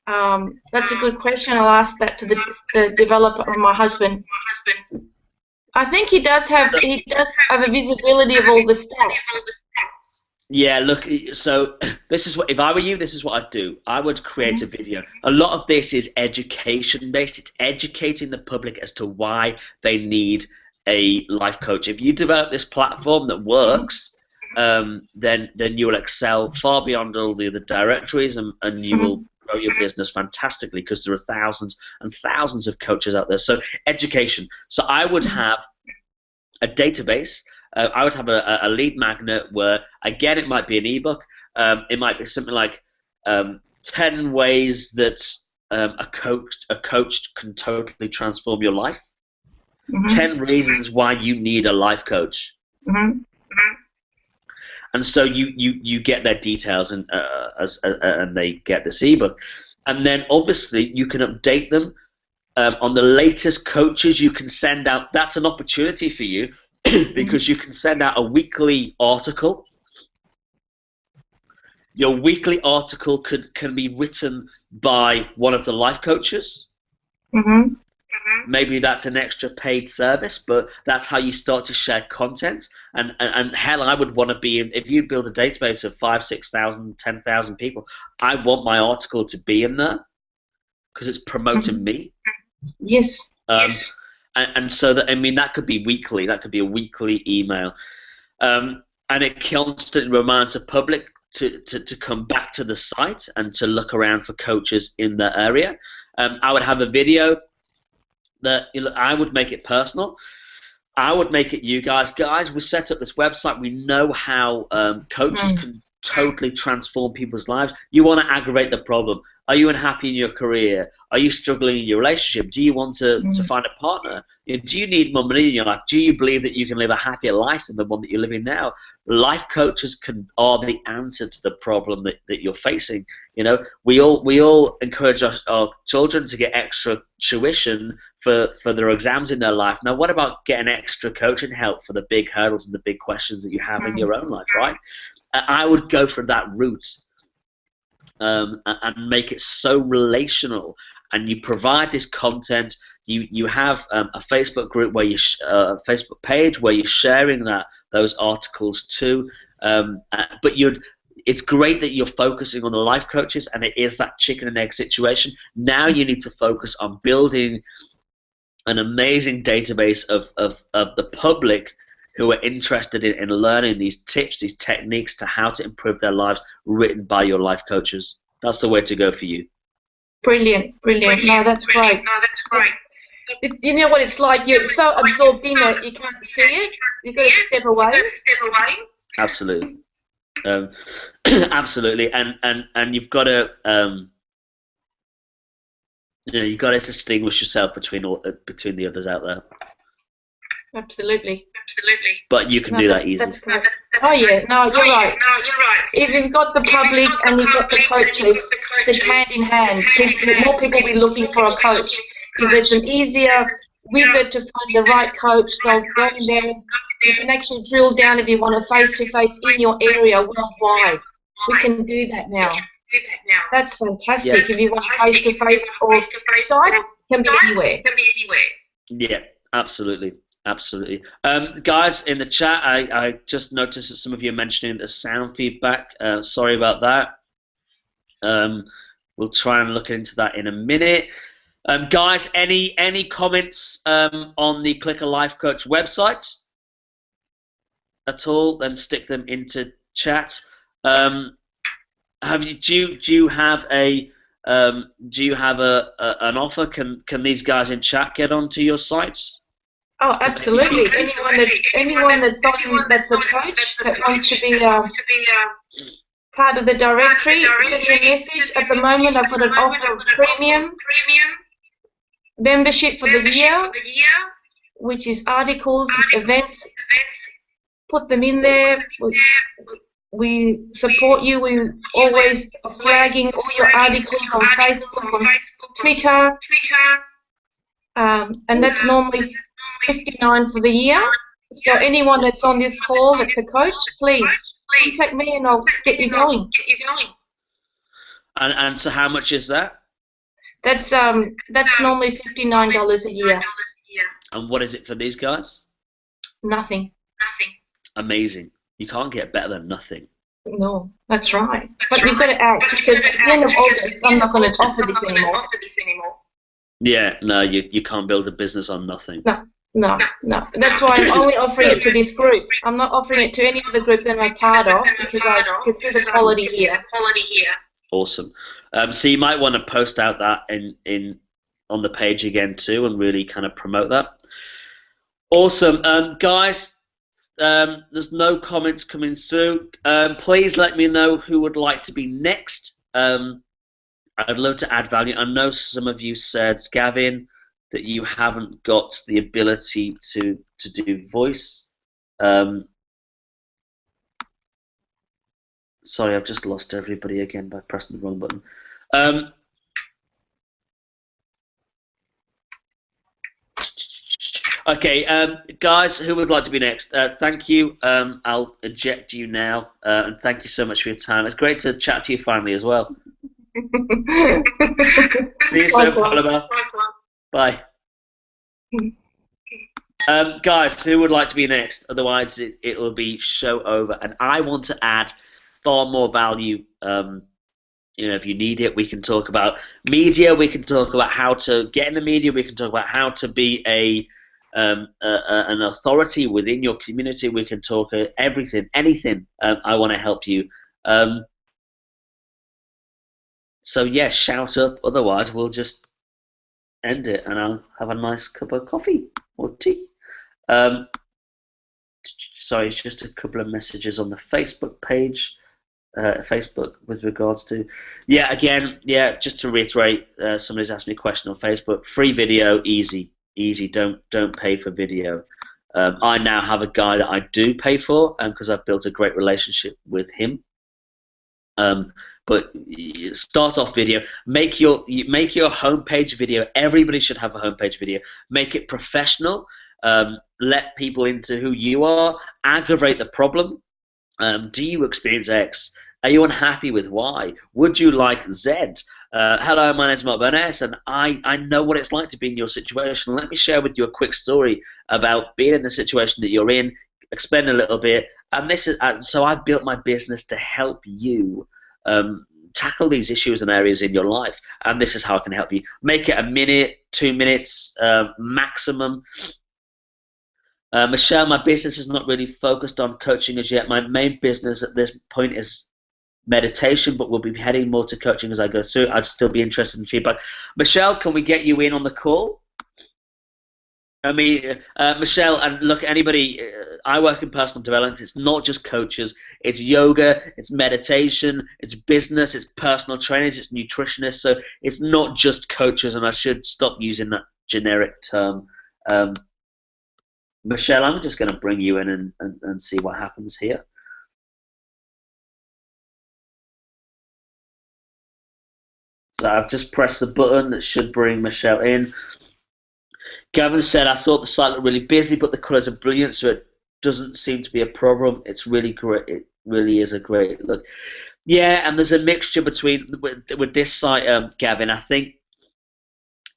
That's a good question. I'll ask that to the developer or my husband. I think he does have a visibility of all the stats. Yeah, look, so this is what, if I were you, this is what I'd do. I would create a video. A lot of this is education based. It's educating the public as to why they need a life coach. If you develop this platform that works, then you will excel far beyond all the other directories, and you will grow your business fantastically because there are thousands and thousands of coaches out there. So education. So I would have a database. I would have a lead magnet where, again, it might be an ebook. It might be something like 10 ways that a coach can totally transform your life. 10 reasons why you need a life coach. And so you get their details and they get this ebook. And then obviously you can update them on the latest coaches you can send out. That's an opportunity for you because you can send out a weekly article. Your weekly article can be written by one of the life coaches. Maybe that's an extra paid service, but that's how you start to share content. And hell, I would want to be in, if you build a database of 5,000, 6,000, 10,000 people, I want my article to be in there because it's promoting me. Yes. And so that, I mean, that could be weekly. That could be a weekly email, and it constantly reminds the public to come back to the site and to look around for coaches in the area. I would have a video that I would make it personal. I would make it you guys. Guys, we set up this website. We know how coaches can totally transform people's lives. You want to aggravate the problem. Are you unhappy in your career? Are you struggling in your relationship? Do you want to find a partner? Do you need more money in your life? Do you believe that you can live a happier life than the one that you're living now? Life coaches are the answer to the problem that you're facing. You know, we all encourage our children to get extra tuition for their exams in their life. Now, what about getting extra coaching help for the big hurdles and the big questions that you have in your own life, right? I would go for that route and make it so relational. And you provide this content. You have a Facebook group where Facebook page where you're sharing those articles too. But it's great that you're focusing on the life coaches, and it is that chicken and egg situation. Now you need to focus on building an amazing database of the public who are interested in learning these tips, these techniques to how to improve their lives, written by your life coaches. That's the way to go for you. Brilliant. No, that's great. You know what it's like? You're so absorbed in it, you can't see it. You've got to step away. Absolutely. Absolutely. And you've got to you've got to distinguish yourself between the others out there. Absolutely. But you can do that easily. That's correct. Oh yeah, no, you're right. If you've got the public and you've got the coaches, it's hand in hand. More people will be looking for a coach. If it's an easier wizard to find the right coach, they'll go in there. You can actually drill down if you want a face-to-face in your area worldwide. We can do that now. That's fantastic. Yes. If you want face-to-face or Skype, can be anywhere. Yeah, absolutely. Guys, in the chat, I just noticed that some of you are mentioning the sound feedback. Sorry about that. We'll try and look into that in a minute. Guys, any comments on the Click a Life Coach website at all? Then stick them into chat. Do you have an offer? Can these guys in chat get onto your sites? Oh, absolutely. Anyone that's a coach that wants to be part of the directory, send me a message. At the moment, I've got an offer of premium membership for the year, which is articles, events. Put them in there. we support you. We always are flagging all your articles on Facebook, on Twitter, and that's normally $59 for the year. So anyone that's on this call that's a coach, please contact me and I'll get you going. And so how much is that? That's normally $59 a year. And what is it for these guys? Nothing. Amazing. You can't get better than nothing. No, that's right. But you've got to act, because at the end of August, I'm not going to offer this anymore. Yeah, no, you can't build a business on nothing. No. That's why I'm only offering it to this group. I'm not offering it to any other group that I'm part of, because I consider quality here. Awesome. So you might want to post out that on the page again too, and really kind of promote that. Awesome, guys. There's no comments coming through. Please let me know who would like to be next. I'd love to add value. I know some of you said, Gavin, that you haven't got the ability to do voice. Sorry, I've just lost everybody again by pressing the wrong button. Okay, guys, who would like to be next? Thank you. I'll eject you now, and thank you so much for your time. It's great to chat to you finally as well. See you soon, Paloma. Bye. Guys, who would like to be next? Otherwise, it will be show over. And I want to add far more value. If you need it, we can talk about media. We can talk about how to get in the media. We can talk about how to be an authority within your community. We can talk everything, anything. I want to help you. So yes, shout up. Otherwise, we'll just end it, and I'll have a nice cup of coffee or tea. Sorry, it's just a couple of messages on the Facebook page. Facebook with regards to, just to reiterate, somebody's asked me a question on Facebook. Free video, easy. Don't pay for video. I now have a guy that I do pay for, because I've built a great relationship with him. But start off video. Make your homepage video. Everybody should have a homepage video. Make it professional. Let people into who you are. Aggravate the problem. Do you experience X? Are you unhappy with Y? Would you like Z? Hello, my name is Mark Burness, and I know what it's like to be in your situation. Let me share with you a quick story about being in the situation that you're in. Explain a little bit, and this is so I built my business to help you tackle these issues and areas in your life, and this is how I can help you. Make it a minute, 2 minutes maximum. Michelle, my business is not really focused on coaching as yet. My main business at this point is meditation, but we'll be heading more to coaching as I go through. I'd still be interested in feedback. Michelle, can we get you in on the call? I mean, Michelle, and look, anybody, I work in personal development. It's not just coaches. It's yoga, it's meditation, it's business, it's personal trainers, it's nutritionists. So it's not just coaches, and I should stop using that generic term. Michelle, I'm just going to bring you in and see what happens here. So I've just pressed the button that should bring Michelle in. Gavin said, I thought the site looked really busy, but the colours are brilliant, so it doesn't seem to be a problem. It's really great. It really is a great look. Yeah, and there's a mixture between with this site, Gavin. I think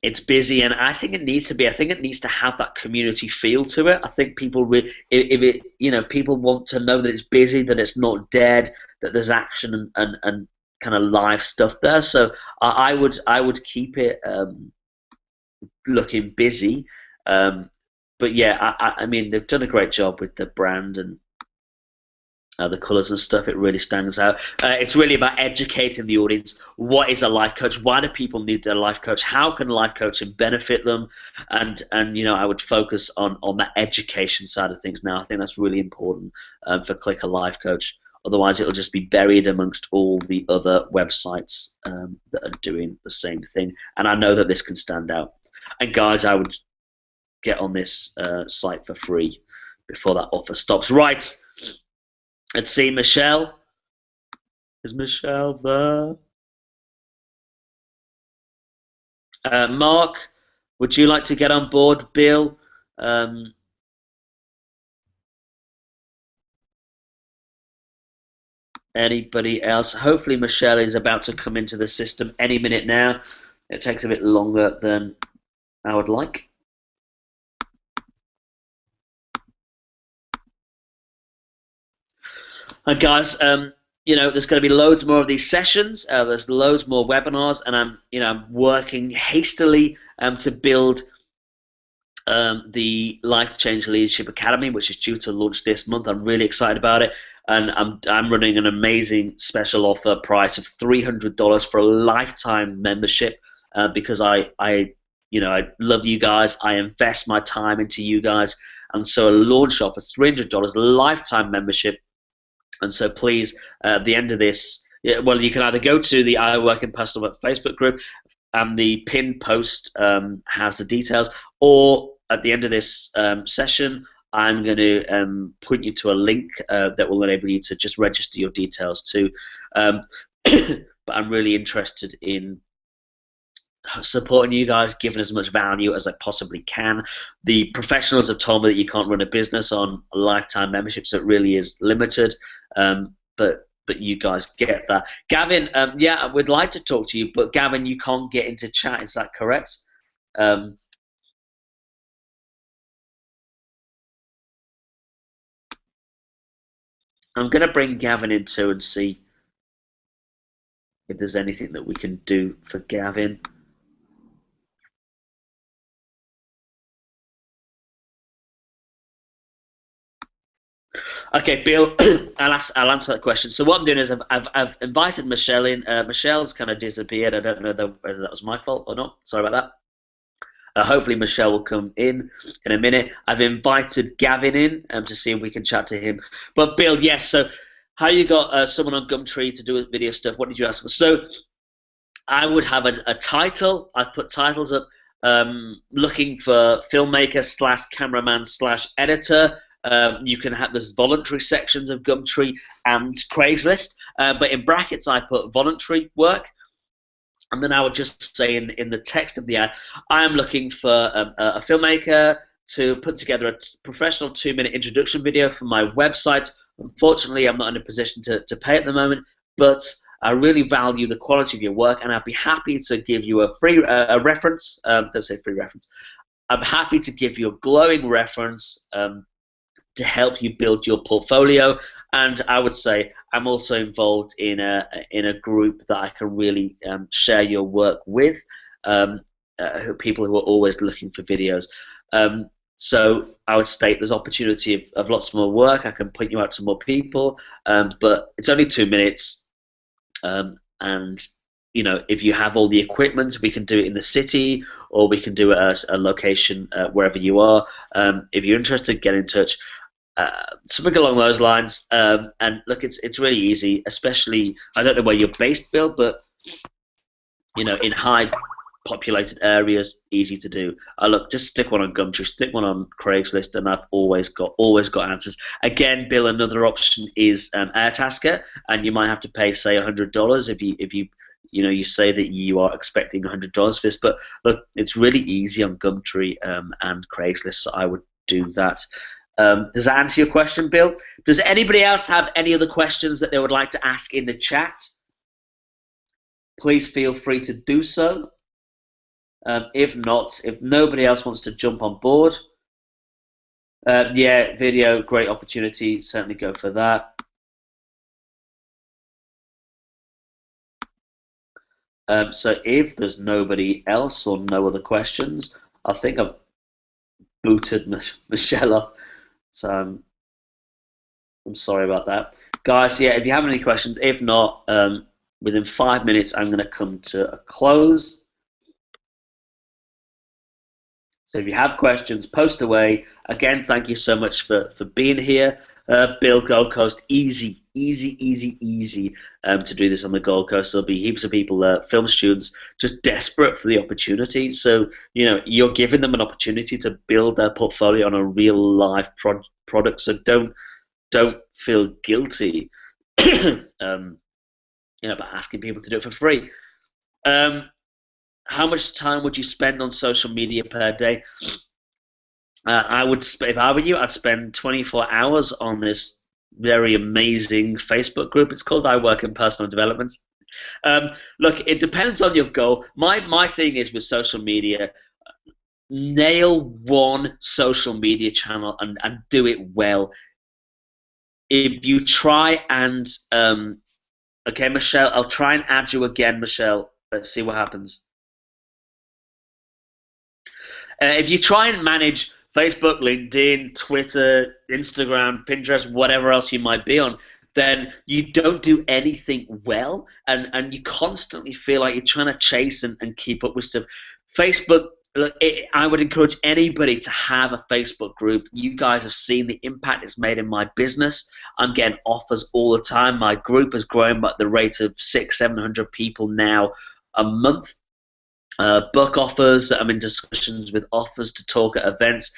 it's busy, and I think it needs to be. I think it needs to have that community feel to it. I think people, people want to know that it's busy, that it's not dead, that there's action and kind of live stuff there. So I would keep it looking busy. But yeah, I mean, they've done a great job with the brand and the colours and stuff. It really stands out. It's really about educating the audience. What is a life coach? Why do people need their life coach? How can life coaching benefit them? And I would focus on that education side of things now. I think that's really important for Click a Life Coach. Otherwise, it'll just be buried amongst all the other websites that are doing the same thing. And I know that this can stand out. And guys, I would get on this site for free before that offer stops. Right. Let's see, Michelle. Is Michelle there? Mark, would you like to get on board? Bill? Anybody else? Hopefully Michelle is about to come into the system any minute now. It takes a bit longer than I would like. And guys, you know, there's going to be loads more of these sessions. There's loads more webinars, and I'm working hastily to build the Life Change Leadership Academy, which is due to launch this month. I'm really excited about it, and I'm running an amazing special offer price of $300 for a lifetime membership because I love you guys. I invest my time into you guys, and so a launch offer $300 lifetime membership. And so please, at the end of this, well, you can either go to the I Work in Personal Work Facebook group, and the pinned post has the details, or at the end of this session, I'm going to point you to a link that will enable you to just register your details too. But I'm really interested in supporting you guys, giving as much value as I possibly can. The professionals have told me that you can't run a business on a lifetime membership, so it really is limited. But you guys get that. Gavin, yeah, I would like to talk to you, but Gavin, you can't get into chat. Is that correct? I'm going to bring Gavin in too and see if there's anything that we can do for Gavin. Okay, Bill, I'll answer that question. So what I'm doing is I've invited Michelle in. Michelle's kind of disappeared. I don't know whether that was my fault or not. Sorry about that. Hopefully Michelle will come in a minute. I've invited Gavin in to see if we can chat to him. But Bill, yes. So how you got someone on Gumtree to do with video stuff? What did you ask for? So I would have a title. I've put titles up. Looking for filmmaker / cameraman / editor. You can have there's voluntary sections of Gumtree and Craigslist, but in brackets I put voluntary work, and then I would just say in the text of the ad, I am looking for a filmmaker to put together a professional 2-minute introduction video for my website. Unfortunately, I'm not in a position to pay at the moment, but I really value the quality of your work, and I'd be happy to give you a free reference. Don't say free reference. I'm happy to give you a glowing reference to help you build your portfolio, and I would say I'm also involved in a group that I can really share your work with, people who are always looking for videos. So I would state there's opportunity of lots more work. I can point you out to more people, but it's only 2 minutes, and you know, if you have all the equipment, we can do it in the city, or we can do it at a location wherever you are. If you're interested, get in touch. Something along those lines, and look, it's really easy. Especially, I don't know where you're based, Bill, but you know, in high populated areas, easy to do. Look, just stick one on Gumtree, stick one on Craigslist, and I've always got answers. Again, Bill, another option is Airtasker, and you might have to pay, say, $100 if you say that you are expecting $100 for this. But look, it's really easy on Gumtree and Craigslist, so I would do that. Does that answer your question, Bill? Does anybody else have any other questions that they would like to ask in the chat? Please feel free to do so. If not, if nobody else wants to jump on board, yeah, video, great opportunity. Certainly go for that. So if there's nobody else or no other questions, I think I've booted Michelle off. So I'm sorry about that. Guys, yeah, if you have any questions, if not, within 5 minutes I'm going to come to a close. So if you have questions, post away. Again, thank you so much for being here. Bill, Gold Coast, easy to do this on the Gold Coast. There'll be heaps of people, film students, just desperate for the opportunity. So, you know, you're giving them an opportunity to build their portfolio on a real life product. So don't feel guilty by asking people to do it for free. How much time would you spend on social media per day? I would, if I were you, I'd spend 24 hours on this very amazing Facebook group. It's called I Work in Personal Development. Look, it depends on your goal. My thing is with social media, nail one social media channel and do it well. If you try and okay, Michelle, I'll try and add you again, Michelle. Let's see what happens. If you try and manage Facebook, LinkedIn, Twitter, Instagram, Pinterest, whatever else you might be on, then you don't do anything well, and you constantly feel like you're trying to chase and keep up with stuff. Facebook, look, I would encourage anybody to have a Facebook group. You guys have seen the impact it's made in my business. I'm getting offers all the time. My group has grown at the rate of 600-700 people now a month. Book offers. I'm in discussions with offers to talk at events.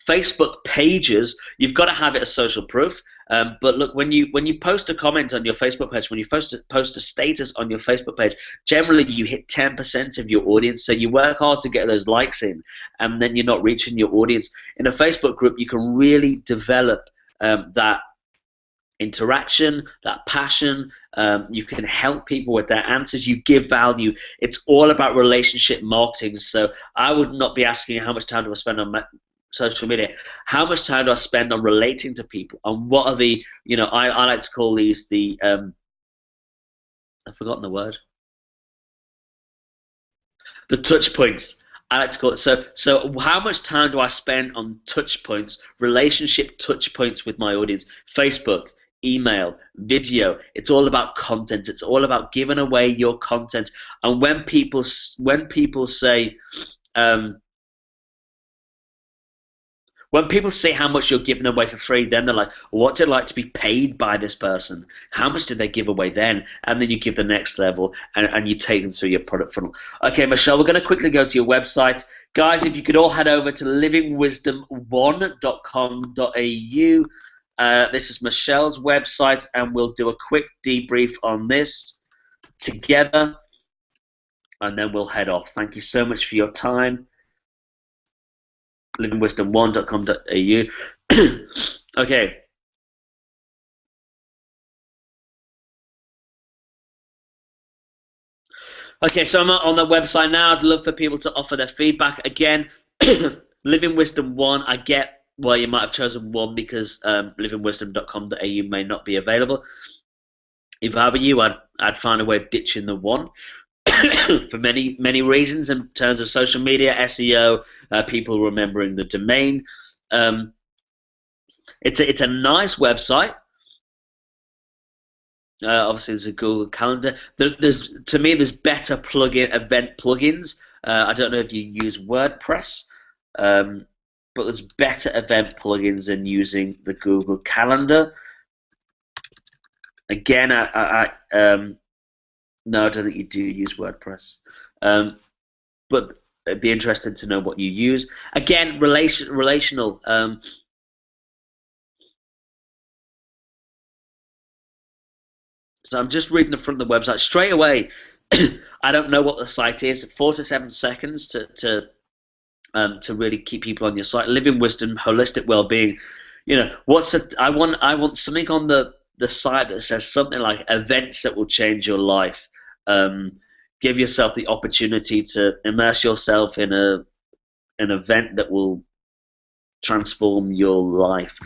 Facebook pages, you've got to have it as social proof. But look, when you post a comment on your Facebook page, when you post a status on your Facebook page, generally you hit 10% of your audience. So you work hard to get those likes in, and then you're not reaching your audience. In a Facebook group, you can really develop that interaction, that passion. You can help people with their answers. You give value. It's all about relationship marketing. So I would not be asking how much time do I spend on social media. How much time do I spend on relating to people? And what are the, I like to call these the, I've forgotten the word. The touch points. I like to call it. So how much time do I spend on touch points, relationship touch points with my audience? Facebook, email, video. It's all about content. It's all about giving away your content. And when people say, when people say how much you're giving away for free, then they're like, what's it like to be paid by this person? How much did they give away then? And then you give the next level, and you take them through your product funnel. Okay, Michelle, we're going to quickly go to your website. Guys, if you could all head over to livingwisdom1.com.au. This is Michelle's website, and we'll do a quick debrief on this together, and then we'll head off. Thank you so much for your time. livingwisdom1.com.au. Okay. Okay, so I'm on the website now. I'd love for people to offer their feedback. Again, Living Wisdom 1, I get why you might have chosen 1 because livingwisdom.com.au may not be available. If I were you, I'd find a way of ditching the 1. For many reasons in terms of social media, SEO, people remembering the domain. It's a nice website. Obviously, there's a Google Calendar. To me, there's better event plugins. I don't know if you use WordPress, but there's better event plugins than using the Google Calendar. Again, no, I don't think you do use WordPress, but it'd be interesting to know what you use. Again, relational. So I'm just reading the front of the website straight away. I don't know what the site is. 4 to 7 seconds to really keep people on your site. Living Wisdom, holistic well-being. I want something on the site that says something like events that will change your life. Give yourself the opportunity to immerse yourself in an event that will transform your life.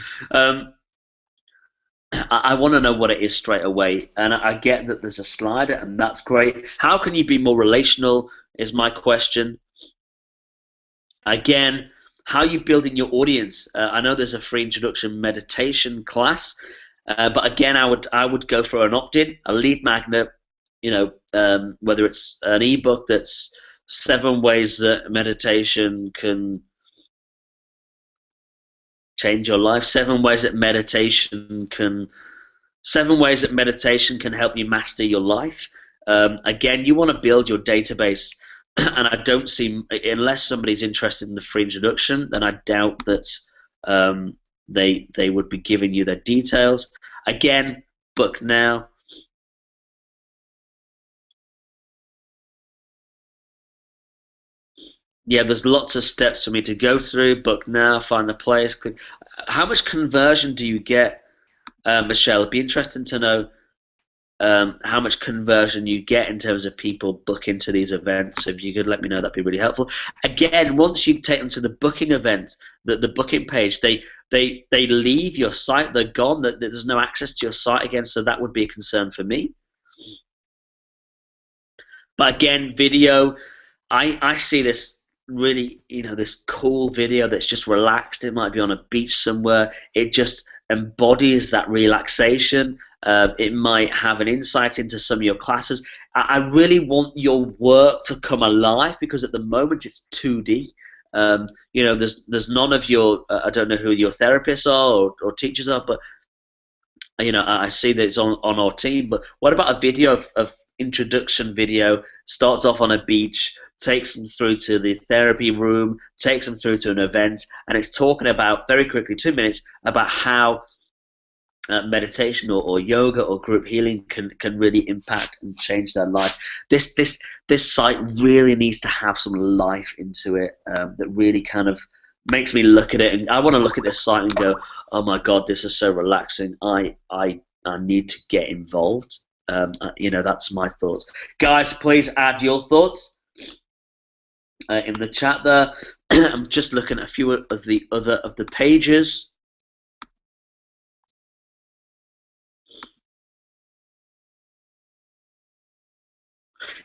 I want to know what it is straight away, and I get that there's a slider, and that's great. How can you be more relational is my question. Again, how are you building your audience? I know there's a free introduction meditation class, but again, I would go for an opt-in, a lead magnet. Whether it's an ebook that's 7 ways that meditation can change your life, 7 ways that meditation can help you master your life. Again, you want to build your database, and I don't see, unless somebody's interested in the free introduction, then I doubt that they would be giving you their details. Again, book now. Yeah, there's lots of steps for me to go through. Book now, find the place. Click. How much conversion do you get, Michelle? It'd be interesting to know how much conversion you get in terms of people booking to these events. So if you could let me know, that'd be really helpful. Again, once you take them to the booking event, the booking page, they leave your site. They're gone. That there's no access to your site again. So that would be a concern for me. But again, video, I see this really, this cool video that's just relaxed. It might be on a beach somewhere. It just embodies that relaxation. It might have an insight into some of your classes. I really want your work to come alive, because at the moment it's 2D. There's none of your, I don't know who your therapists are or teachers are, but I see that it's on our team. But what about a video of introduction video? Starts off on a beach, takes them through to the therapy room, takes them through to an event, and it's talking about, very quickly, 2 minutes, about how meditation or yoga or group healing can really impact and change their life. This site really needs to have some life into it, that really kind of makes me look at it, and I want to look at this site and go, oh my God, this is so relaxing. I need to get involved. That's my thoughts. Guys, please add your thoughts in the chat there. I'm just looking at a few of the pages.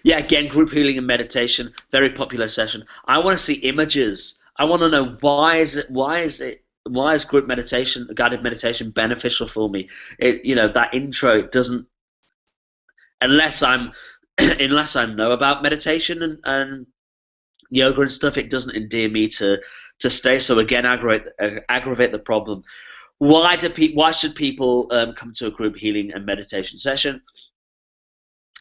Yeah, again, group healing and meditation, very popular session. I want to see images. I want to know why is group meditation, guided meditation, beneficial for me? That intro, it doesn't, unless I know about meditation and yoga and stuff, it doesn't endear me to stay. So again, aggravate the problem. Why should people come to a group healing and meditation session?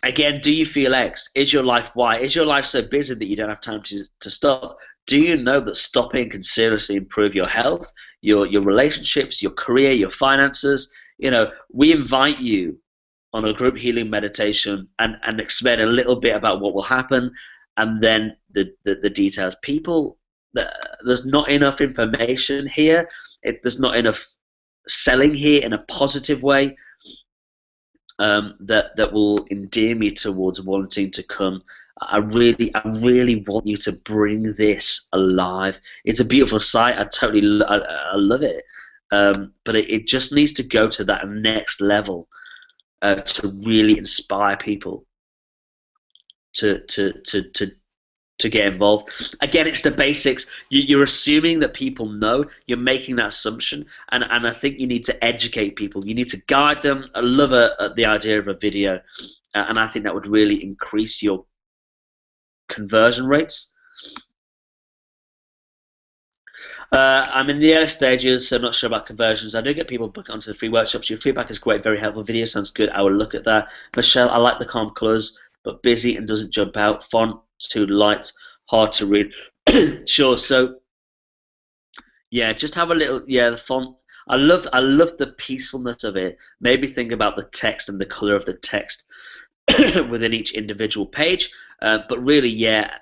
Again, do you feel X? Is your life Y? Is your life so busy that you don't have time to stop? Do you know that stopping can seriously improve your health, your relationships, your career, your finances? We invite you on a group healing meditation and explain a little bit about what will happen, and then the details. People, there's not enough information here. There's not enough selling here in a positive way. That will endear me towards wanting to come. I really want you to bring this alive. It's a beautiful site. I love it. But it just needs to go to that next level to really inspire people to get involved. Again, it's the basics. You're assuming that people know. You're making that assumption, and I think you need to educate people. You need to guide them. I love the idea of a video, and I think that would really increase your conversion rates. I'm in the early stages, so I'm not sure about conversions. I do get people booked onto the free workshops. Your feedback is great, very helpful. Video sounds good. I will look at that. Michelle, I like the calm colors, but busy and doesn't jump out. Font too light, hard to read. Sure. So yeah, just have a little. The font. I love the peacefulness of it. Maybe think about the text and the color of the text within each individual page. But really, yeah,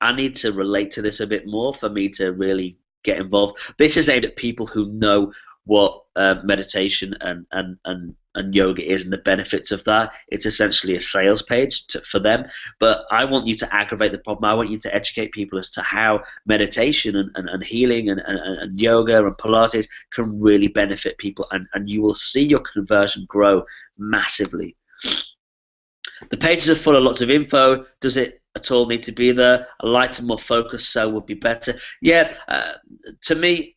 I need to relate to this a bit more for me to really get involved. This is aimed at people who know what meditation and yoga is and the benefits of that. It's essentially a sales page for them, but I want you to aggravate the problem. I want you to educate people as to how meditation and healing and yoga and Pilates can really benefit people, and you will see your conversion grow massively. The pages are full of lots of info. Does it at all need to be there? A lighter, more focused cell would be better. Yeah, to me,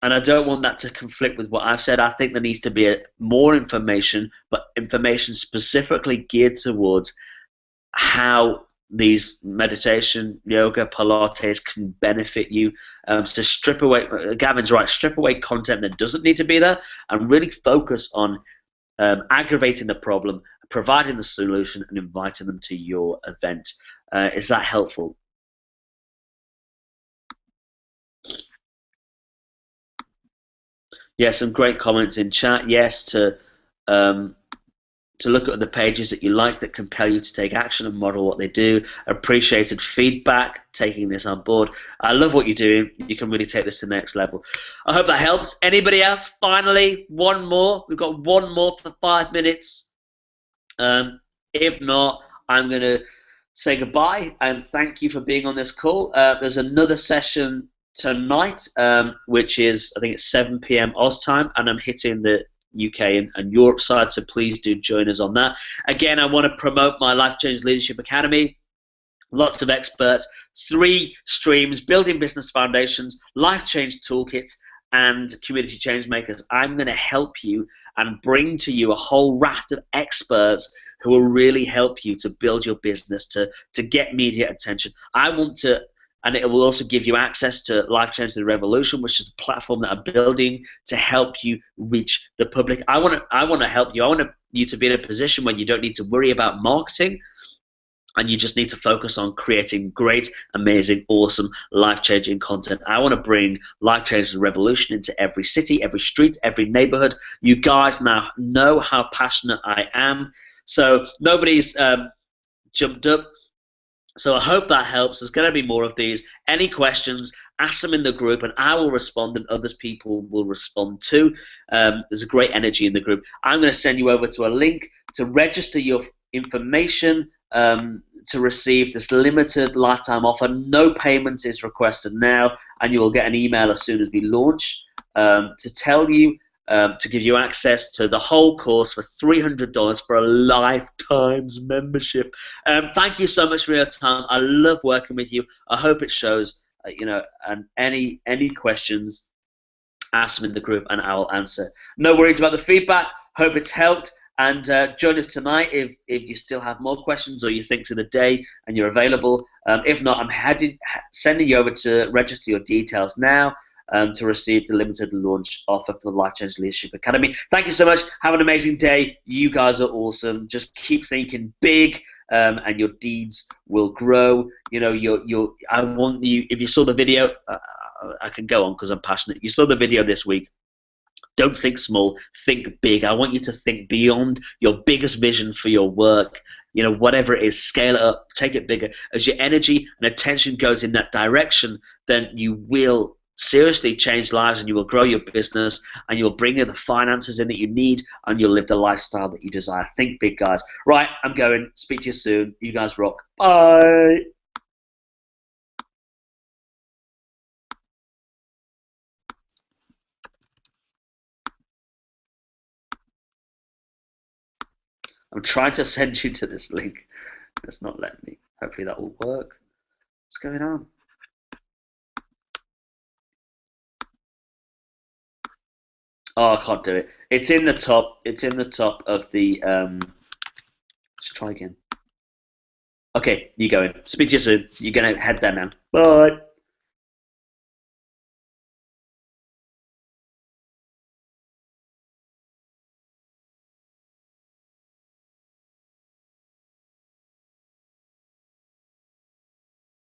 and I don't want that to conflict with what I've said. I think there needs to be more information, but information specifically geared towards how these meditation, yoga, Pilates can benefit you. So strip away, Gavin's right, strip away content that doesn't need to be there and really focus on aggravating the problem, providing the solution, and inviting them to your event. Is that helpful? Yeah, some great comments in chat. Yes, to to look at the pages that you like that compel you to take action and model what they do. Appreciated feedback, taking this on board. I love what you're doing. You can really take this to the next level. I hope that helps. Anybody else? Finally, one more. We've got one more for 5 minutes. If not, I'm going to say goodbye and thank you for being on this call. There's another session tonight, which is, I think it's 7 p.m. Oz time, and I'm hitting the UK and Europe side, so please do join us on that. Again, I want to promote my Life Change Leadership Academy. Lots of experts, 3 streams: building business foundations, life change toolkits, and community change makers. I'm going to help you and bring to you a whole raft of experts who will really help you to build your business, to get media attention. I want to, and it will also give you access to Life Change the Revolution, which is a platform that I'm building to help you reach the public. I want to help you. I want you to be in a position where you don't need to worry about marketing, and you just need to focus on creating great, amazing, awesome, life-changing content. I want to bring Life Change the Revolution into every city, every street, every neighborhood. You guys now know how passionate I am. So nobody's jumped up. So I hope that helps. There's going to be more of these. Any questions, ask them in the group, and I will respond, and other people will respond too. There's a great energy in the group. I'm going to send you over to a link to register your information to receive this limited lifetime offer. No payment is requested now, and you will get an email as soon as we launch to tell you, to give you access to the whole course for $300 for a lifetime's membership. Thank you so much for your time. I love working with you. I hope it shows. And any questions, ask them in the group, and I will answer. No worries about the feedback. Hope it's helped. And join us tonight if you still have more questions or you think to the day and you're available. If not, I'm sending you over to register your details now to receive the limited launch offer for the Life Change Leadership Academy. Thank you so much. Have an amazing day. You guys are awesome. Just keep thinking big, and your deeds will grow. I want you. If you saw the video, I can go on because I'm passionate. You saw the video this week. Don't think small, think big. I want you to think beyond your biggest vision for your work. Whatever it is, scale it up, take it bigger. As your energy and attention goes in that direction, then you will seriously change lives, and you will grow your business, and you will bring in the finances in that you need, and you'll live the lifestyle that you desire. Think big, guys. Right, I'm going. Speak to you soon. You guys rock. Bye. I'm trying to send you to this link. It's not letting me. Hopefully that will work. What's going on? Oh, I can't do it. It's in the top. It's in the top of the. Let's try again. Okay, you go in. Speak to you soon. You're gonna head there now. Bye.